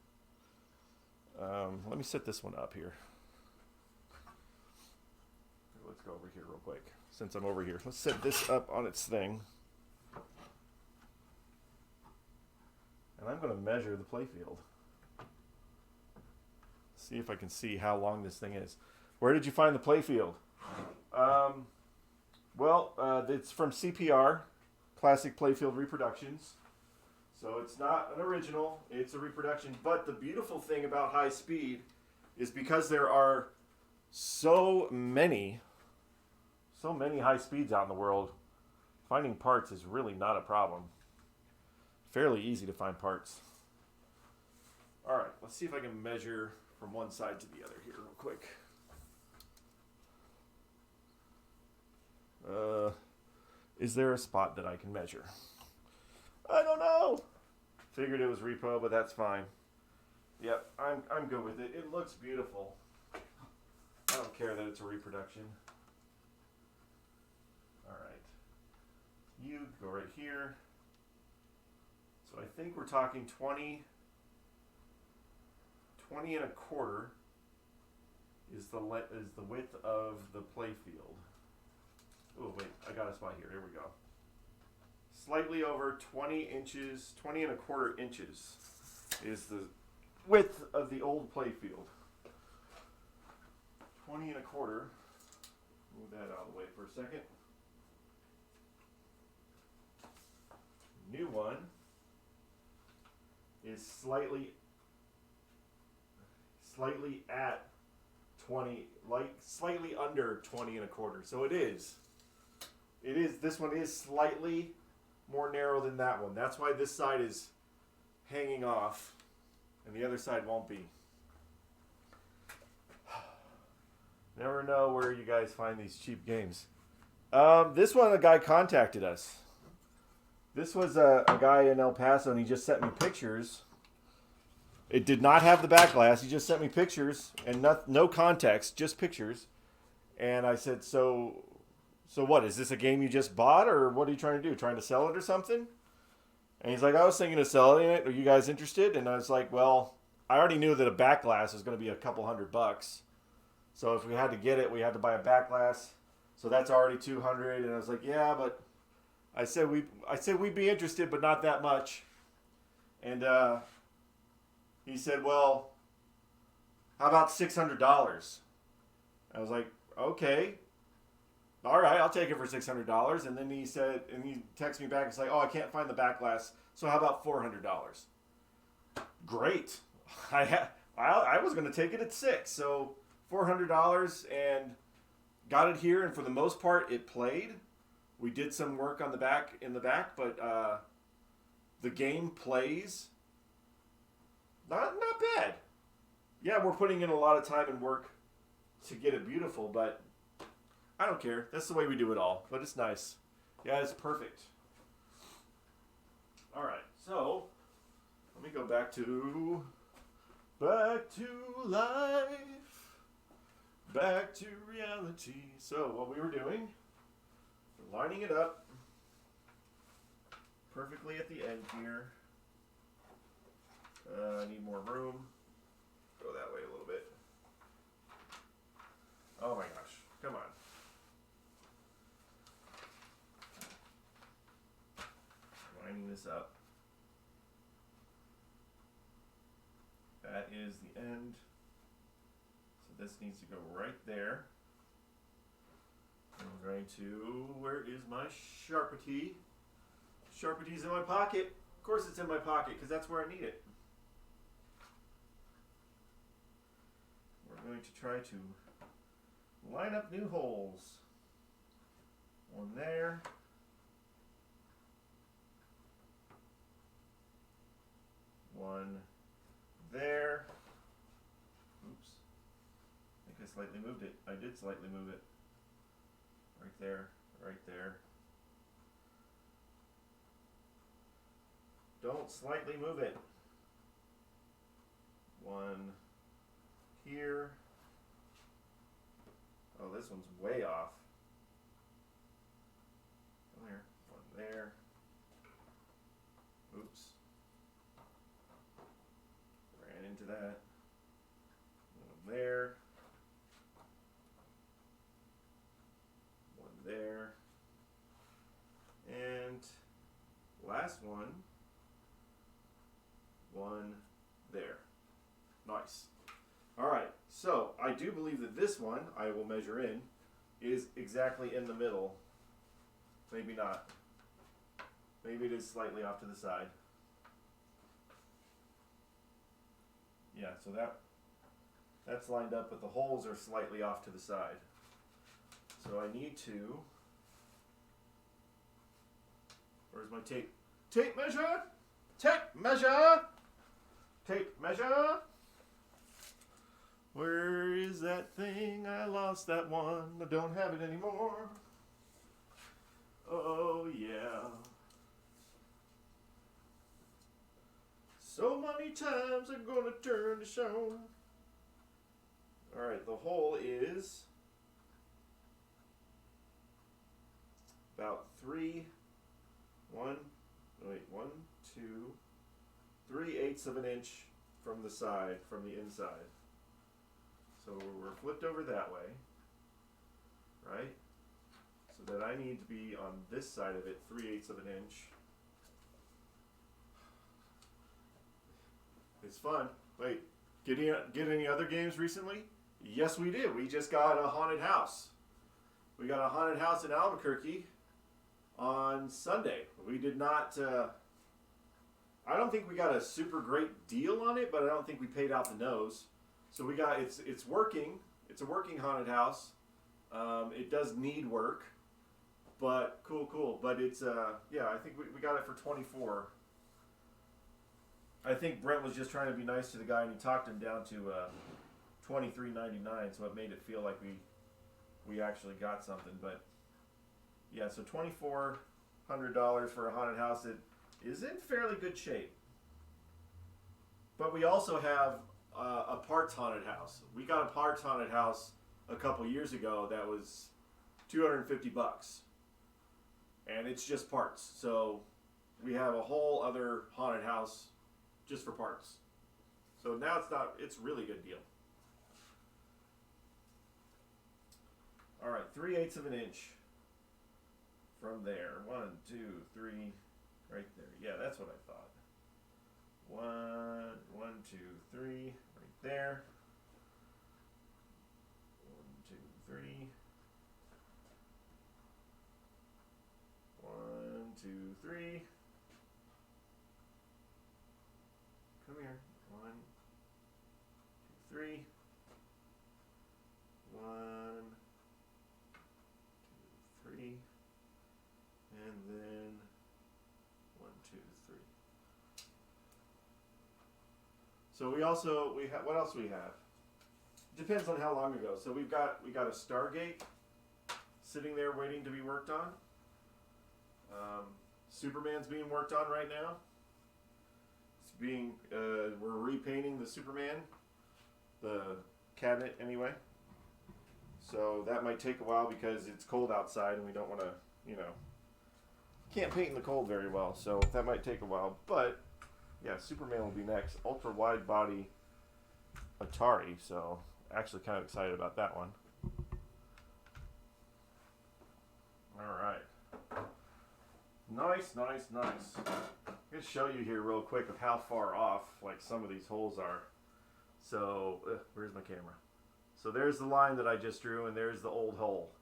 Let me set this one up here. Let's go over here real quick. Since I'm over here, let's set this up on its thing. And I'm going to measure the playfield. See if I can see how long this thing is. Where did you find the playfield? It's from CPR, Classic Playfield Reproductions. So it's not an original, it's a reproduction. But the beautiful thing about high speed is because there are so many high speeds out in the world, finding parts is really not a problem. Fairly easy to find parts. All right, let's see if I can measure from one side to the other here real quick. Is there a spot that I can measure? I don't know. Figured it was repo, but that's fine. Yep, I'm good with it. It looks beautiful. I don't care that it's a reproduction. All right. You go right here. So I think we're talking 20 and a quarter is the width of the playfield. Oh wait, I got a spot here. Here we go. Slightly over 20 inches, 20 and a quarter inches is the width of the old playfield. 20 and a quarter. Move that out of the way for a second. New one is slightly at 20, like slightly under 20 and a quarter. So this one is slightly more narrow than that one. That's why this side is hanging off and the other side won't be. Never know where you guys find these cheap games. This one, a guy contacted us. This was a guy in El Paso, and he just sent me pictures. It did not have the back glass. He just sent me pictures and no context, just pictures. And I said, so what? Is this a game you just bought, or what are you trying to do? Trying to sell it or something? And he's like, I was thinking of selling it. Are you guys interested? And I was like, well, I already knew that a back glass was going to be a couple $100. So if we had to get it, we had to buy a back glass. So that's already $200. And I was like, yeah, but I said we'd be interested, but not that much. And he said, well, how about $600? I was like, okay. All right, I'll take it for $600. And then he said, and he texted me back. It's like, oh, I can't find the back glass. So how about $400? Great. I was going to take it at $600. So $400 and got it here. And for the most part, it played. We did some work on in the back, but the game plays, not bad. Yeah, we're putting in a lot of time and work to get it beautiful, but I don't care. That's the way we do it all. But it's nice. Yeah, it's perfect. All right, so let me go back to life, back to reality. So what we were doing, we're lining it up perfectly at the end here. I need more room. Go that way a little bit. Oh my gosh, come on. Lining this up. That is the end. So this needs to go right there. I'm going to, where is my Sharpie? Sharpie's in my pocket. Of course it's in my pocket because that's where I need it. We're going to try to line up new holes. One there. One there. Oops. I think I slightly moved it. I did slightly move it. Right there. Right there. Don't slightly move it. One here. Oh, this one's way off. Come here. One there. Oops. Ran into that. One there. One there. And last one. One there. Nice. Alright, so I do believe that this one, I will measure in, is exactly in the middle. Maybe not. Maybe it is slightly off to the side. Yeah, so that's lined up, but the holes are slightly off to the side. So I need to... Where's my tape? Tape measure! Tape measure! Tape measure! Where is that thing? I lost that one. I don't have it anymore. Oh, yeah. So many times I'm gonna turn the show. Alright, the hole is about 3 3/8 of an inch from the side, from the inside. So we're flipped over that way, right? So that I need to be on this side of it, 3/8 of an inch. It's fun. Wait, get any other games recently? Yes, we did. We just got a haunted house. We got a haunted house in Albuquerque on Sunday. We did not... I don't think we got a super great deal on it, but I don't think we paid out the nose. So we got, it's working. It's a working haunted house. It does need work, but cool. But it's, yeah, I think we got it for $24. I think Brent was just trying to be nice to the guy and he talked him down to $23.99, so it made it feel like we actually got something. But yeah, so $2,400 for a haunted house that is in fairly good shape. But we also have a parts haunted house. We got a parts haunted house a couple years ago that was $250, and it's just parts. So we have a whole other haunted house just for parts. So now it's really good deal. All right, 3/8 of an inch from there. 1, 2, 3, right there. Yeah, that's what I thought. 1, 2, 3, right there. 1, 2, 3. 1, 2, 3. Come here. 1, 2, 3. 1, 2, 3. And then 1, 2, 3. So we have what else we have? Depends on how long ago. So we got a Stargate sitting there waiting to be worked on. Superman's being worked on right now. It's being we're repainting the Superman, the cabinet anyway. So that might take a while because it's cold outside and we don't want to, can't paint in the cold very well. So that might take a while. But yeah, Superman will be next. Ultra wide body Atari. So actually kind of excited about that one. All right. Nice. I'm going to show you here real quick of how far off like some of these holes are. So where's my camera? So there's the line that I just drew, and there's the old hole.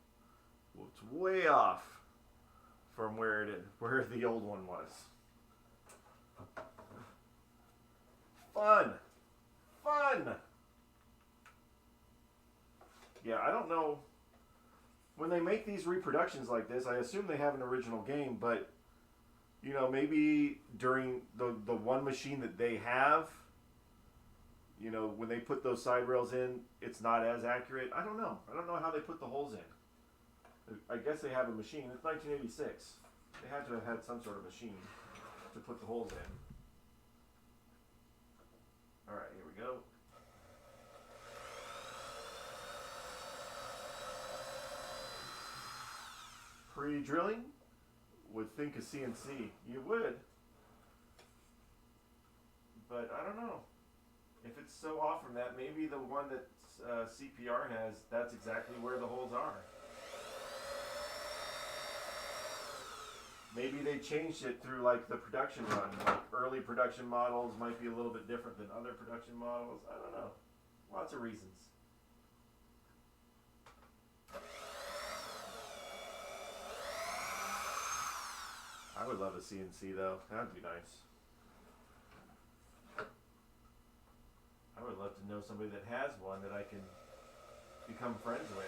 Well, it's way off from where the old one was. Fun. Yeah, I don't know. When they make these reproductions like this, I assume they have an original game, but maybe during the one machine that they have, when they put those side rails in, it's not as accurate. I don't know how they put the holes in. I guess they have a machine. It's 1986. They had to have had some sort of machine to put the holes in. All right, here we go. Pre-drilling would think a CNC. You would. But I don't know. If it's so off from that, maybe the one that CPR has, that's exactly where the holes are. Maybe they changed it through like the production run. Like early production models might be a little bit different than other production models. I don't know. Lots of reasons. I would love a CNC though. That'd be nice. I would love to know somebody that has one that I can become friends with.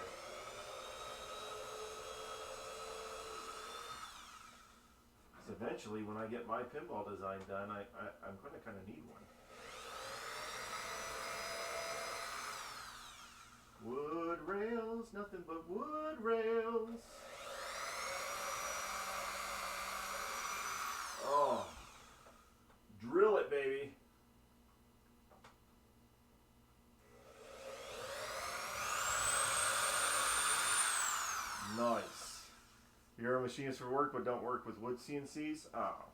Because eventually, when I get my pinball design done, I'm going to kind of need one. Wood rails, nothing but wood rails. Oh, drill it, baby. Nice. You're a machinist for work, but don't work with wood CNCs? Oh.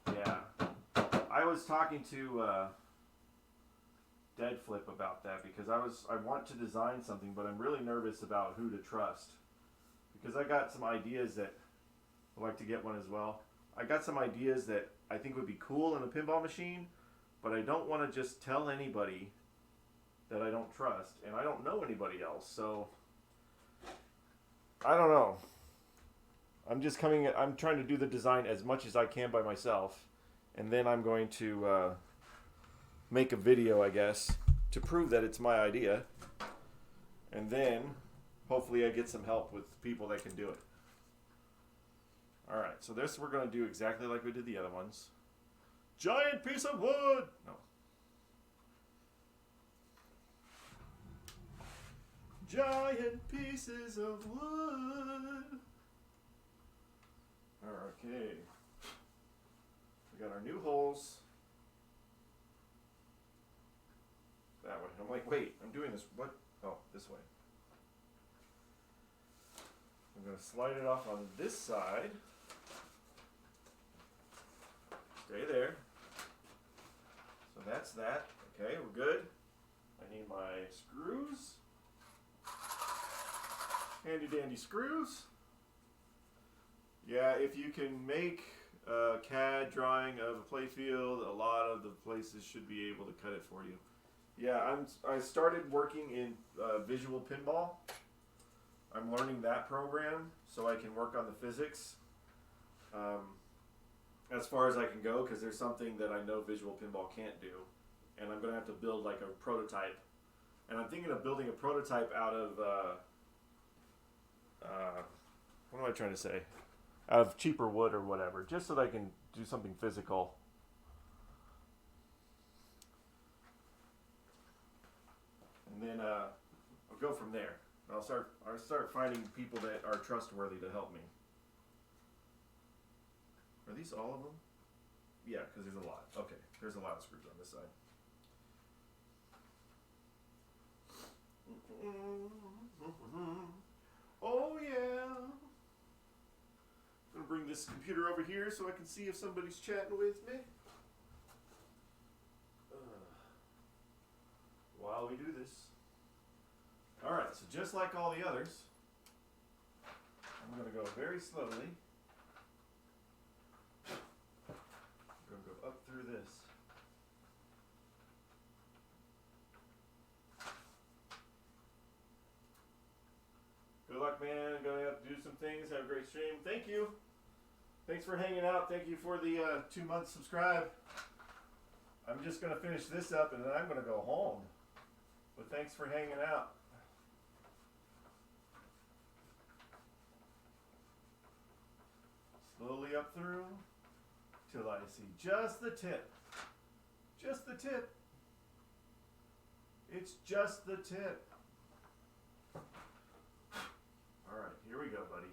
Yeah. I was talking to Dead Flip about that because I want to design something, but I'm really nervous about who to trust. Because I got some ideas that I'd like to get one as well. I got some ideas that I think would be cool in a pinball machine, but I don't want to just tell anybody that I don't trust, and I don't know anybody else, so I don't know. I'm trying to do the design as much as I can by myself, and then I'm going to make a video, I guess, to prove that it's my idea, and then hopefully I get some help with people that can do it. Alright, so this we're going to do exactly like we did the other ones. Giant piece of wood! No. Giant pieces of wood. Okay. We got our new holes. That way. I'm like, wait, I'm doing this. What? Oh, this way. I'm going to slide it off on this side. Stay there. So that's that. Okay, we're good. I need my screws. Handy dandy screws. Yeah, if you can make a CAD drawing of a playfield, a lot of the places should be able to cut it for you. Yeah, I started working in visual pinball. I'm learning that program so I can work on the physics as far as I can go, because there's something that I know visual pinball can't do, and I'm going to have to build like a prototype. And I'm thinking of building a prototype out of what am I trying to say? Out of cheaper wood or whatever, just so that I can do something physical. and then I'll go from there. I'll start finding people that are trustworthy to help me. Are these all of them? Yeah, because there's a lot. Okay, there's a lot of screws on this side. Oh yeah. I'm gonna bring this computer over here so I can see if somebody's chatting with me. While we do this. Alright, so just like all the others, I'm gonna go very slowly. I'm gonna go up through this. Good luck, man. I'm gonna have to do some things. Have a great stream. Thank you. Thanks for hanging out. Thank you for the 2-month subscribe. I'm just gonna finish this up and then I'm gonna go home. But thanks for hanging out. Slowly up through till I see just the tip. Just the tip. It's just the tip. Alright, here we go, buddy.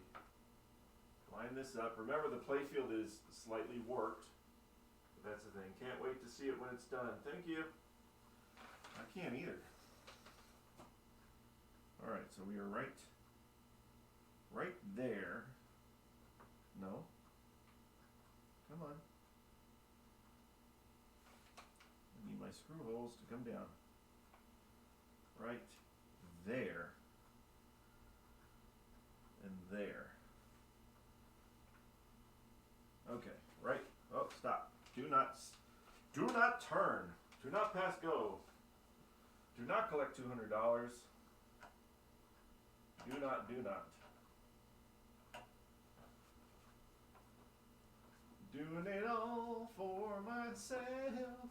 Line this up. Remember, the playfield is slightly warped. But that's the thing. Can't wait to see it when it's done. Thank you. I can't either. Alright, so we are right there. No. Come on. I need my screw holes to come down. Right there. And there. Okay, right. Oh, stop. Do not turn. Do not pass go. Do not collect $200. Do not. Doing it all for myself.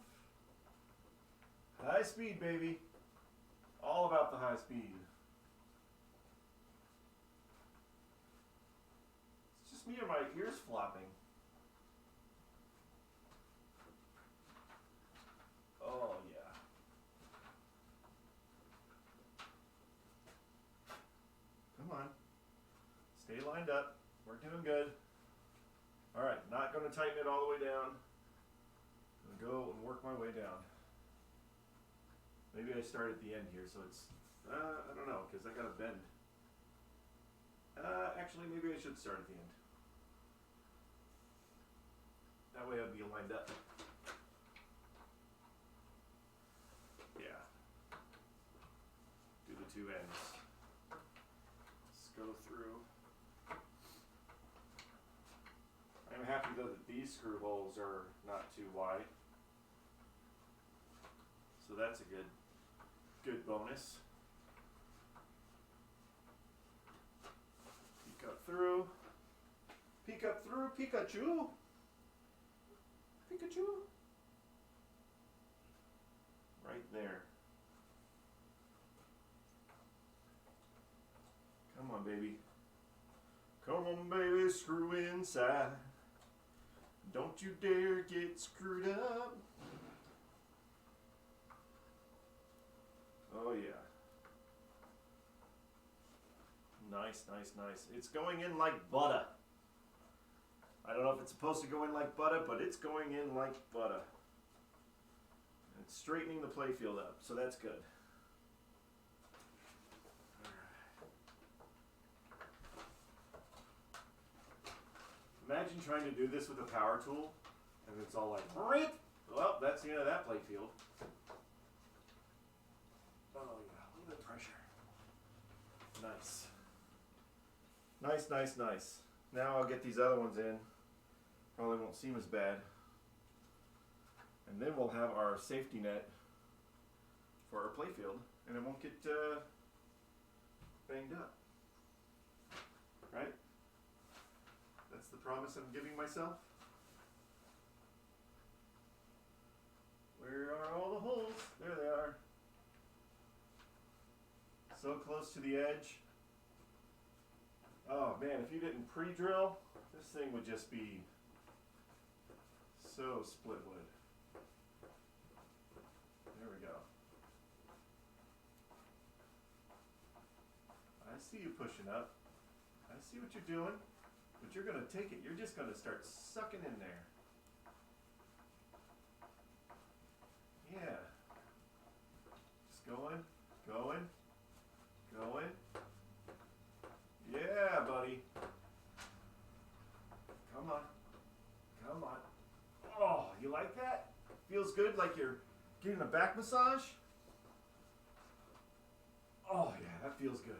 High speed, baby. All about the high speed. It's just me or my ears flopping. Oh, yeah. Come on. Stay lined up. We're doing good. Alright, not going to tighten it all the way down. I'm going to go and work my way down. Maybe I start at the end here, so it's, I don't know, because I got to bend. Actually, maybe I should start at the end. That way I'll be lined up. Yeah. Do the two ends. Let's go through. I'm happy though that these screw holes are not too wide. So that's a good bonus. Peek up through. Peek up through, Pikachu. Pikachu. Right there. Come on, baby. Come on, baby, screw inside. Don't you dare get screwed up. Oh yeah. Nice. It's going in like butter. I don't know if it's supposed to go in like butter, but it's going in like butter. And it's straightening the playfield up, so that's good. Imagine trying to do this with a power tool, and it's all like, rip! Well, that's the end of that playfield. Oh yeah, a little bit of pressure. Nice. Now I'll get these other ones in. Probably won't seem as bad. And then we'll have our safety net for our playfield, and it won't get banged up. Right? That's the promise I'm giving myself. Where are all the holes? There they are. So close to the edge. Oh man, if you didn't pre-drill, this thing would just be so split wood. There we go. see you pushing up. I see what you're doing. But you're going to take it. You're just going to start sucking in there. Yeah. Just going, going, going. Yeah, buddy. Come on. Come on. Oh, you like that? Feels good like you're getting a back massage? Oh, yeah, that feels good.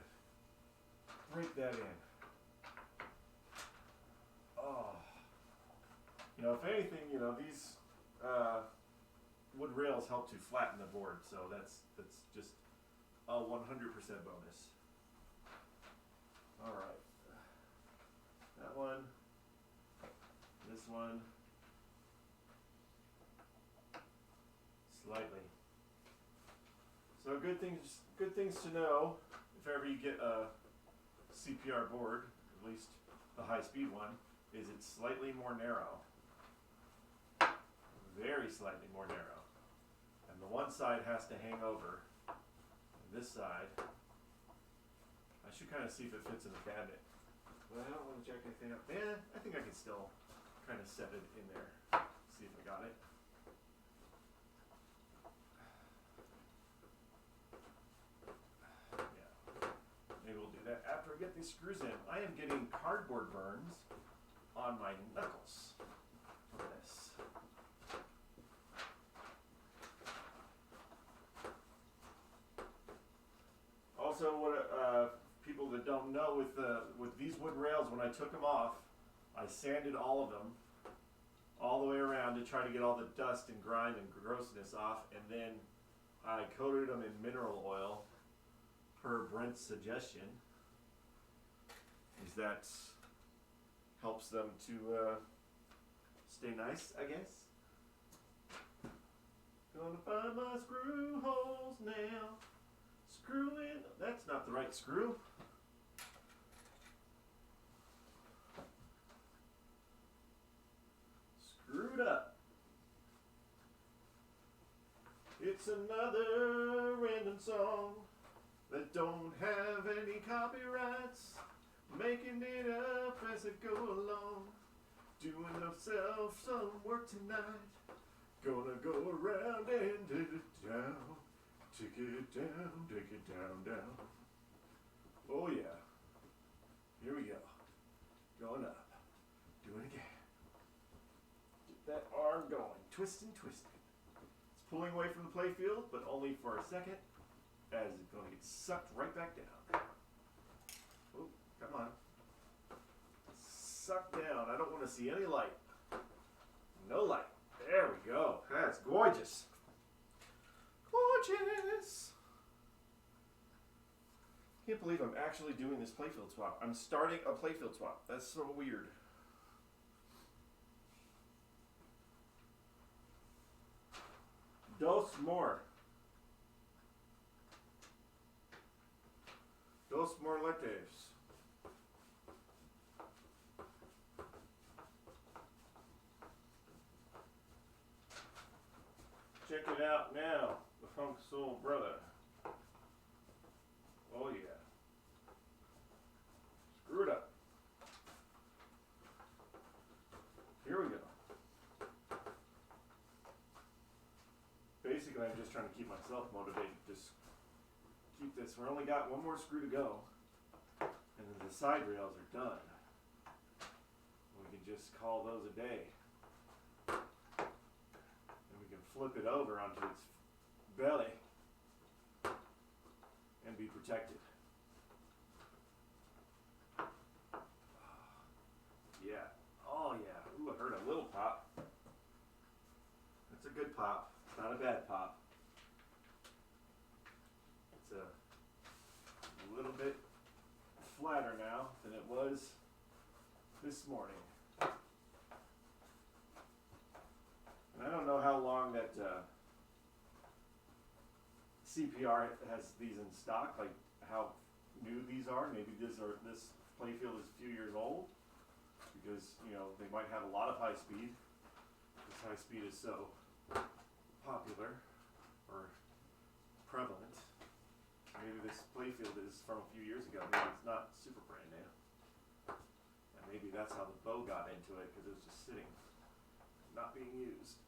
Break that in. Oh. You know, if anything, you know, these wood rails help to flatten the board, so that's just a 100% bonus. All right. That one. This one. Slightly. So good things to know if ever you get a CPR board, at least the high-speed one, is it's slightly more narrow. Very slightly more narrow. And the one side has to hang over. And this side, I should kind of see if it fits in the cabinet. But I don't want to jack anything up. Yeah, I think I can still kind of set it in there. See if I got it. Yeah. Maybe we'll do that after I get these screws in. I am getting cardboard burns on my knuckles from this. Also, what people that don't know, with these wood rails, when I took them off, I sanded all of them all the way around to try to get all the dust and grime and grossness off, and then I coated them in mineral oil per Brent's suggestion, is that helps them to stay nice, I guess. Gonna find my screw holes now. Screw in. That's not the right screw. Screwed up. It's another random song that don't have any copyrights. Making it up as I go along. Doing myself some work tonight. Gonna go around and take it down. Take it down, take it down, down. Oh yeah. Here we go. Going up. Do it again. Get that arm going. Twisting, twisting. It's pulling away from the playfield, but only for a second, as it's going to get sucked right back down. Oh, come on. Suck down. I don't want to see any light. No light. There we go. That's gorgeous. Gorgeous. Can't believe I'm actually doing this playfield swap. I'm starting a playfield swap. That's so weird. Dos more. Dos more leches. Check it out now, the Funk Soul Brother. Oh yeah. Screw it up. Here we go. Basically, I'm just trying to keep myself motivated. Just keep this. We only got one more screw to go, and then the side rails are done. We can just call those a day. Flip it over onto its belly and be protected. Yeah. Oh yeah. Ooh, I heard a little pop. That's a good pop. It's not a bad pop. It's a little bit flatter now than it was this morning. I don't know how long that CPR has these in stock, like how new these are. Maybe this playfield is a few years old because, you know, they might have a lot of high speed. This high speed is so popular or prevalent. Maybe this Playfield is from a few years ago. Maybe it's not super brand new. And maybe that's how the bow got into it, because it was just sitting, not being used.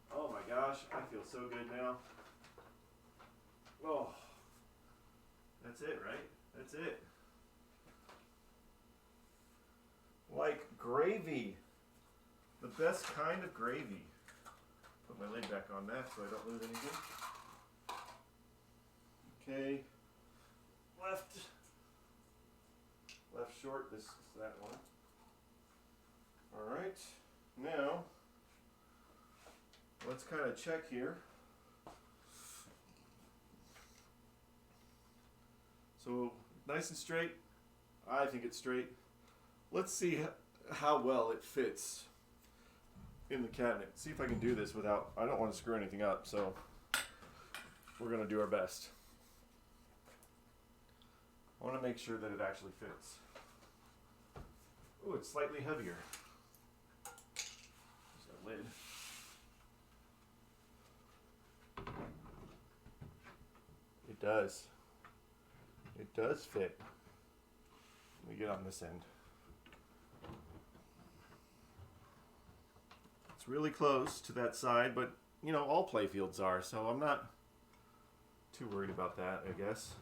Oh my gosh, I feel so good now. Oh, that's it, right? That's it. Like gravy. The best kind of gravy. Put my lid back on that so I don't lose anything. Okay. Left short, this is that one. Alright. Now, let's kind of check here. So, nice and straight. I think it's straight. Let's see how well it fits in the cabinet. See if I can do this without, I don't want to screw anything up, so we're going to do our best. I want to make sure that it actually fits. Oh, it's slightly heavier. There's that lid. It does. It does fit. Let me get on this end. It's really close to that side, but you know, all Playfields are, so I'm not too worried about that, I guess.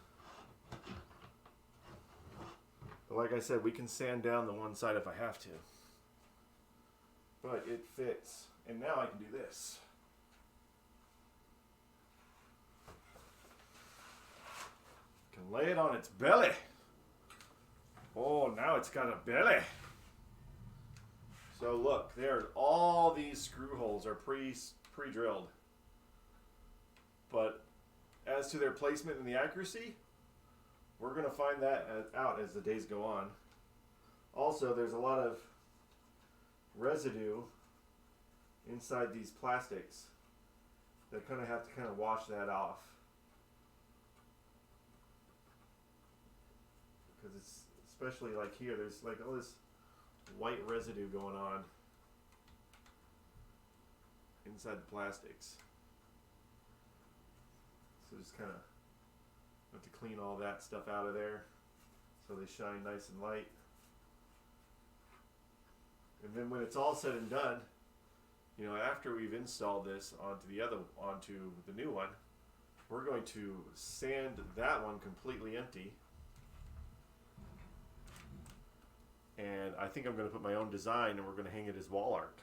But like I said, we can sand down the one side if I have to. But it fits. And now I can do this. Can lay it on its belly. Oh, now it's got a belly. So look, there, all these screw holes are pre-drilled. But as to their placement and the accuracy, we're going to find that out as the days go on. Also, there's a lot of residue inside these plastics that kind of have to kind of wash that off. Because it's, especially like here, there's like all this white residue going on inside the plastics. So just kind of have to clean all that stuff out of there so they shine nice and light. And then when it's all said and done, you know, after we've installed this onto the new one, we're going to sand that one completely empty. And I think I'm going to put my own design, and we're going to hang it as wall art.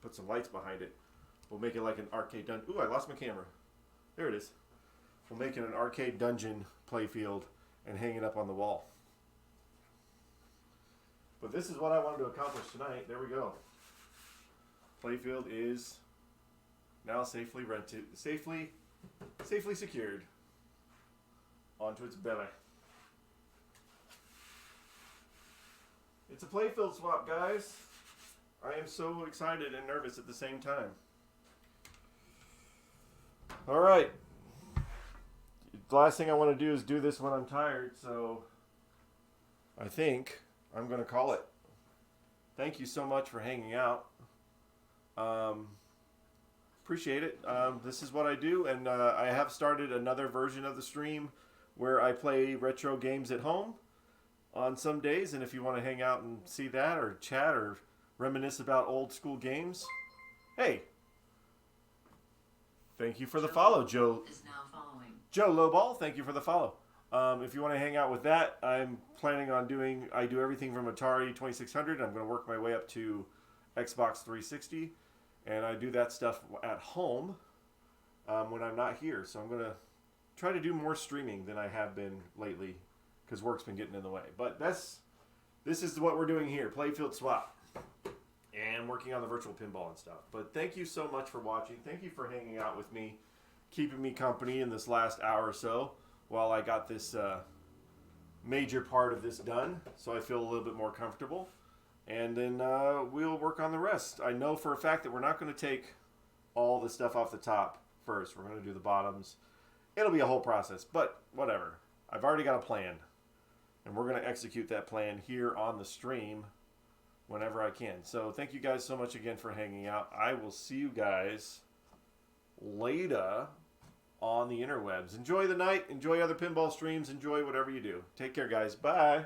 Put some lights behind it. We'll make it like an arcade dungeon. Ooh, I lost my camera. There it is. We'll make it an arcade dungeon Playfield and hang it up on the wall. But this is what I wanted to accomplish tonight. There we go. Playfield is now safely rented, safely secured onto its belly. It's a Playfield swap, guys. I am so excited and nervous at the same time. All right. The last thing I want to do is do this when I'm tired, so I think I'm going to call it. Thank you so much for hanging out. Appreciate it. This is what I do, and I have started another version of the stream where I play retro games at home on some days, and if you want to hang out and see that or chat or reminisce about old school games, hey, thank you for the follow, Joe. Is now following. Joe Lowball, thank you for the follow. If you want to hang out with that, I'm planning on I do everything from Atari 2600. I'm going to work my way up to Xbox 360, and I do that stuff at home when I'm not here. So I'm going to try to do more streaming than I have been lately because work's been getting in the way. But this is what we're doing here, Playfield Swap, and working on the virtual pinball and stuff. But thank you so much for watching. Thank you for hanging out with me, keeping me company in this last hour or so while I got this major part of this done, so I feel a little bit more comfortable. And then we'll work on the rest. I know for a fact that we're not going to take all the stuff off the top first. We're going to do the bottoms. It'll be a whole process, but whatever. I've already got a plan, and we're going to execute that plan here on the stream whenever I can. So thank you guys so much again for hanging out. I will see you guys later on the interwebs. Enjoy the night. Enjoy other pinball streams. Enjoy whatever you do. Take care, guys. Bye.